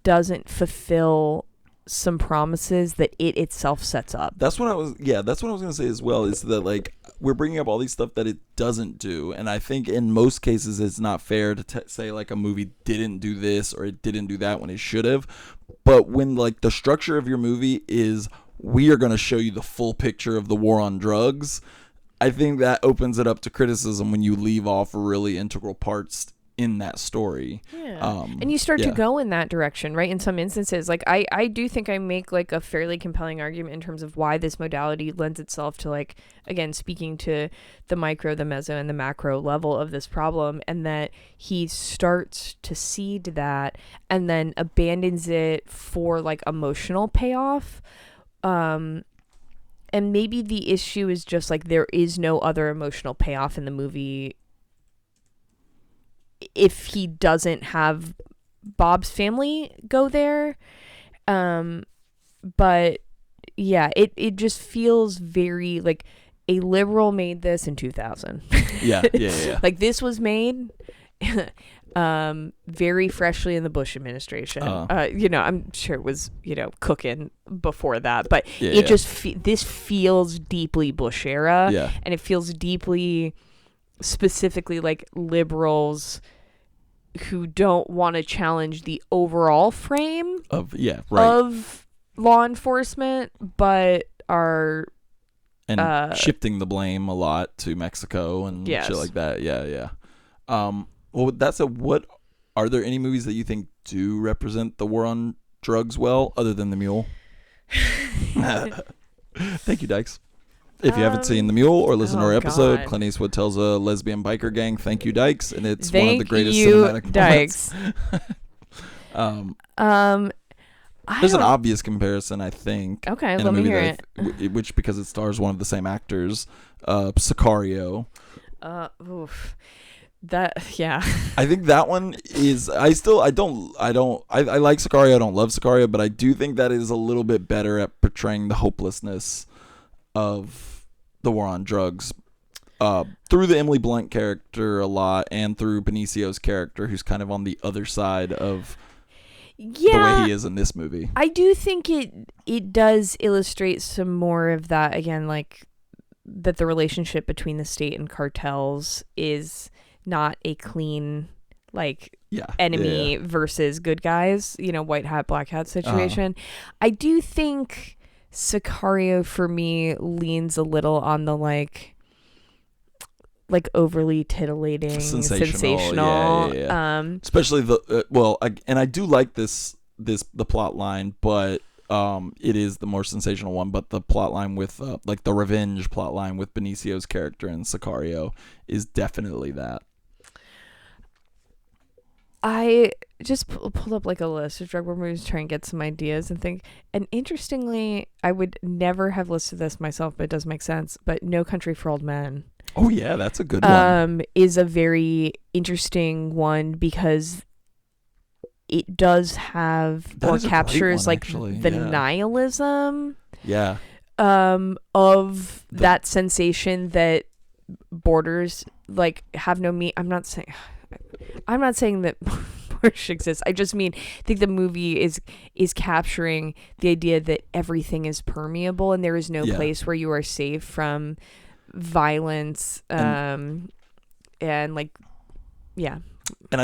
doesn't fulfill some promises that it itself sets up. That's what I was going to say as well, is that like we're bringing up all these stuff that it doesn't do, and I think in most cases it's not fair to say like a movie didn't do this or it didn't do that when it should have. But when like the structure of your movie is we are going to show you the full picture of the war on drugs, I think that opens it up to criticism when you leave off really integral parts in that story. And you start to go in that direction, right? In some instances, like I do think I make like a fairly compelling argument in terms of why this modality lends itself to like, again, speaking to the micro, the meso, and the macro level of this problem, and that he starts to seed that and then abandons it for like emotional payoff. And maybe the issue is just like there is no other emotional payoff in the movie if he doesn't have Bob's family go there. But yeah, it just feels very like a liberal made this in 2000. Yeah. Like this was made very freshly in the Bush administration. I'm sure it was, cooking before that, but this feels deeply Bush era, and it feels deeply specifically like liberals who don't want to challenge the overall frame of law enforcement, but are and shifting the blame a lot to Mexico and shit like that. Yeah. Well, what are there any movies that you think do represent the war on drugs well, other than The Mule? Thank you, Dykes. If you haven't seen The Mule or listened to our episode, God. Clint Eastwood tells a lesbian biker gang, "Thank you, Dykes," and it's Thank one of the greatest you, cinematic Dykes. moments. There's an obvious comparison, I think. Okay, in let a me movie hear it. Which, because it stars one of the same actors, Sicario. Oof. That, yeah. I think that one is. I like Sicario. I don't love Sicario, but I do think that is a little bit better at portraying the hopelessness of the war on drugs through the Emily Blunt character a lot, and through Benicio's character, who's kind of on the other side of the way he is in this movie. I do think it does illustrate some more of that, again, like that the relationship between the state and cartels is not a clean enemy versus good guys, white hat, black hat situation. I do think Sicario for me leans a little on the like overly titillating, sensational. Yeah. Especially I do like the plot line, but it is the more sensational one. But the plot line with the revenge plot line with Benicio's character in Sicario is definitely that. I just pulled up a list of drug war movies to try and get some ideas and think. And interestingly, I would never have listed this myself, but it does make sense. But No Country for Old Men. Oh yeah, that's a good one. Is a very interesting one because it does have or captures the nihilism. Yeah. Of that sensation that borders have no meaning. I'm not saying that Porsche exists. I just mean I think the movie is capturing the idea that everything is permeable and there is no place where you are safe from violence. And I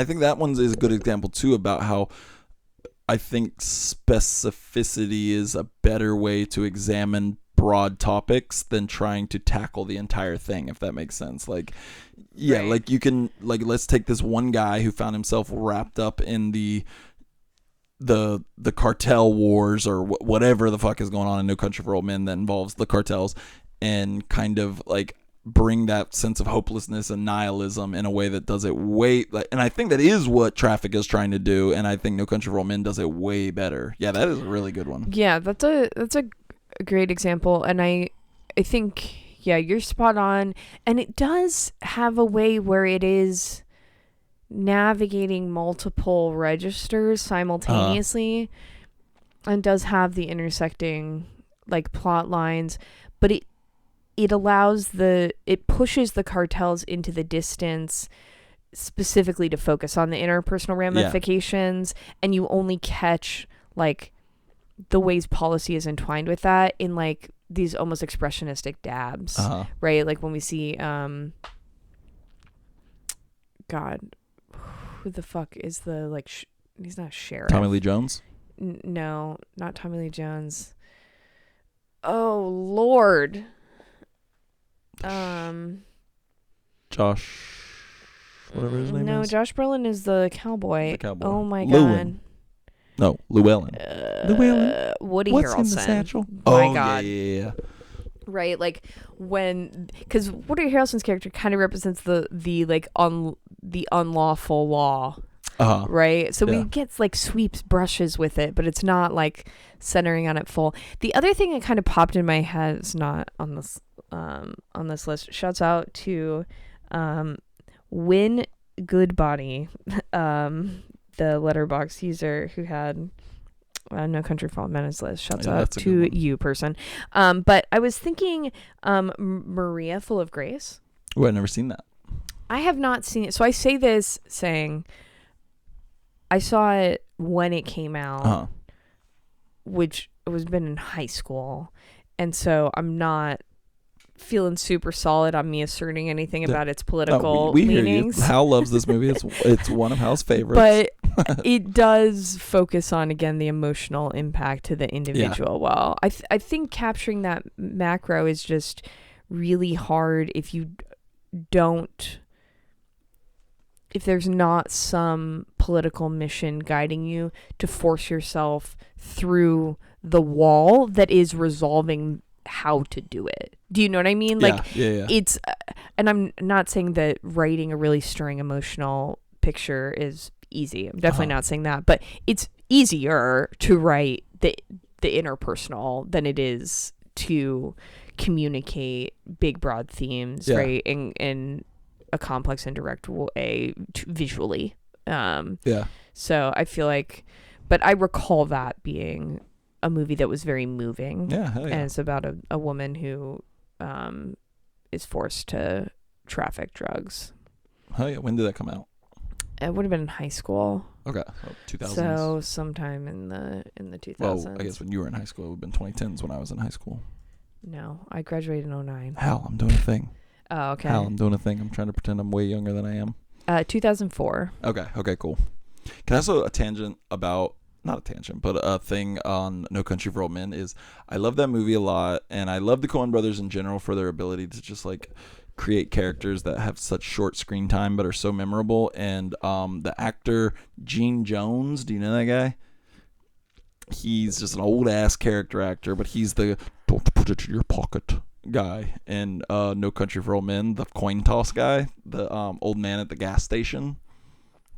think that one is a good example too about how I think specificity is a better way to examine broad topics than trying to tackle the entire thing, if that makes sense. You can let's take this one guy who found himself wrapped up in the cartel wars or whatever the fuck is going on in No Country for Old Men that involves the cartels, and kind of bring that sense of hopelessness and nihilism in a way that does it and I think that is what Traffic is trying to do, and I think No Country for Old Men does it way better. Yeah, that is a really good one. Yeah, that's a great example, and I think you're spot on, and it does have a way where it is navigating multiple registers simultaneously, and does have the intersecting plot lines, but it pushes the cartels into the distance specifically to focus on the interpersonal ramifications, and you only catch the ways policy is entwined with that in these almost expressionistic dabs, right? When we see God, who the fuck is the he's not sheriff. Tommy Lee Jones? No, not Tommy Lee Jones. Oh Lord. Josh, whatever his name is. No, Josh Brolin is the cowboy. Oh my Llewellyn. God. No, Llewellyn. Llewellyn. Woody What's Harrelson. in the satchel? My God. Yeah. Right, because Woody Harrelson's character kind of represents the unlawful law. Right, so we get sweeps brushes with it, but it's not centering on it full. The other thing that kind of popped in my head is not on this list. Shouts out to Win Goodbody, the Letterboxd user who had No Country for Old Men on his list. Shouts out to you, person. But I was thinking Maria, Full of Grace. Oh, I've never seen that. I have not seen it. So I say this saying I saw it when it came out, which was been in high school. And so I'm not feeling super solid on me asserting anything about its political we hear leanings. you. Hal loves this movie. It's one of Hal's favorites. It does focus on, again, the emotional impact to the individual. Yeah. Well, I think capturing that macro is just really hard if there's not some political mission guiding you to force yourself through the wall that is resolving how to do it. Do you know what I mean? Yeah, yeah. It's, and I'm not saying that writing a really stirring emotional picture is easy. I'm definitely not saying that, but it's easier to write the interpersonal than it is to communicate big broad themes, right? In a complex and direct way visually. So I feel like, but I recall that being a movie that was very moving. Yeah, hell yeah. And it's about a woman who is forced to traffic drugs. Hell yeah. When did that come out? It would have been in high school. Okay. 2000s. So sometime in the 2000s. Well, I guess when you were in high school, it would have been 2010s when I was in high school. No, I graduated in 2009. Hal, I'm doing a thing. Oh, okay. Hal, I'm doing a thing. I'm trying to pretend I'm way younger than I am. 2004. Okay, cool. Can I also a tangent about, not a tangent, but a thing on No Country for Old Men is I love that movie a lot, and I love the Coen brothers in general for their ability to just like create characters that have such short screen time but are so memorable. And the actor Gene Jones, do you know that guy? He's just an old ass character actor, but he's the don't put it in your pocket guy in No Country for Old Men, the coin toss guy, the old man at the gas station.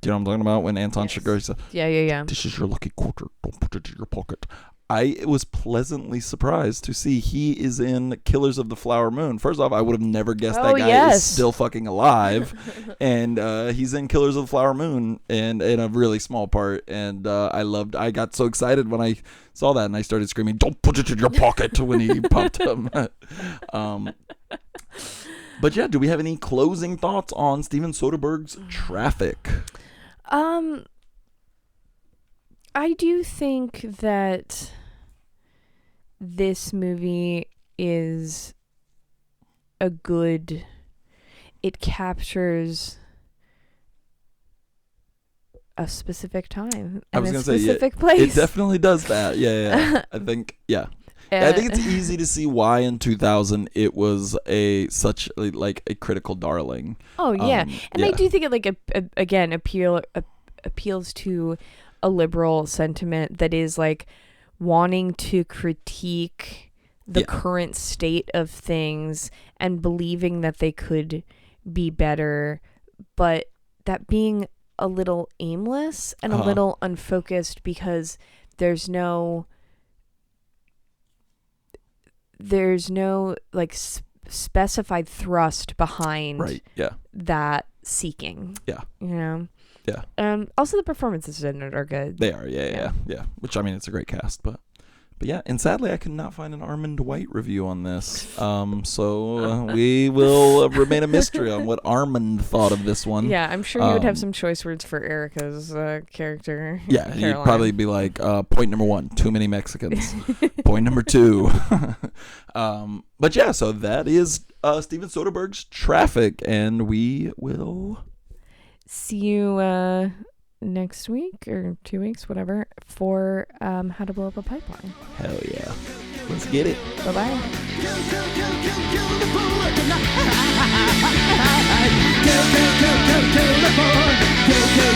Do you know what I'm talking about? When Anton Chigurh said, Yeah. "This is your lucky quarter. Don't put it in your pocket." I was pleasantly surprised to see he is in Killers of the Flower Moon. First off, I would have never guessed that guy is still fucking alive. And he's in Killers of the Flower Moon and in a really small part. And I got so excited when I saw that and I started screaming, "Don't put it in your pocket," when he popped him. But yeah, do we have any closing thoughts on Steven Soderbergh's Traffic? I do think that this movie is it captures a specific time and a specific place. It definitely does that. Yeah. I think, yeah. I think it's easy to see why in 2000 it was such a critical darling. Oh yeah, and I do think it again appeals to a liberal sentiment that is like wanting to critique the current state of things and believing that they could be better, but that being a little aimless and a little unfocused because there's no like specified thrust behind that seeking. Yeah. You know? Yeah. Also the performances in it are good. They are, yeah. Which, I mean, it's a great cast, but yeah, and sadly I could not find an Armand White review on this. So we will remain a mystery on what Armand thought of this one. Yeah, I'm sure you would have some choice words for Erica's character. Yeah, Caroline. He'd probably be like, point number 1, too many Mexicans. Point number 2. But yeah, so that is Steven Soderbergh's Traffic, and we will see you next week or 2 weeks, whatever, for How to Blow Up a Pipeline. Hell yeah. Let's get it. Bye-bye. Kill the boy.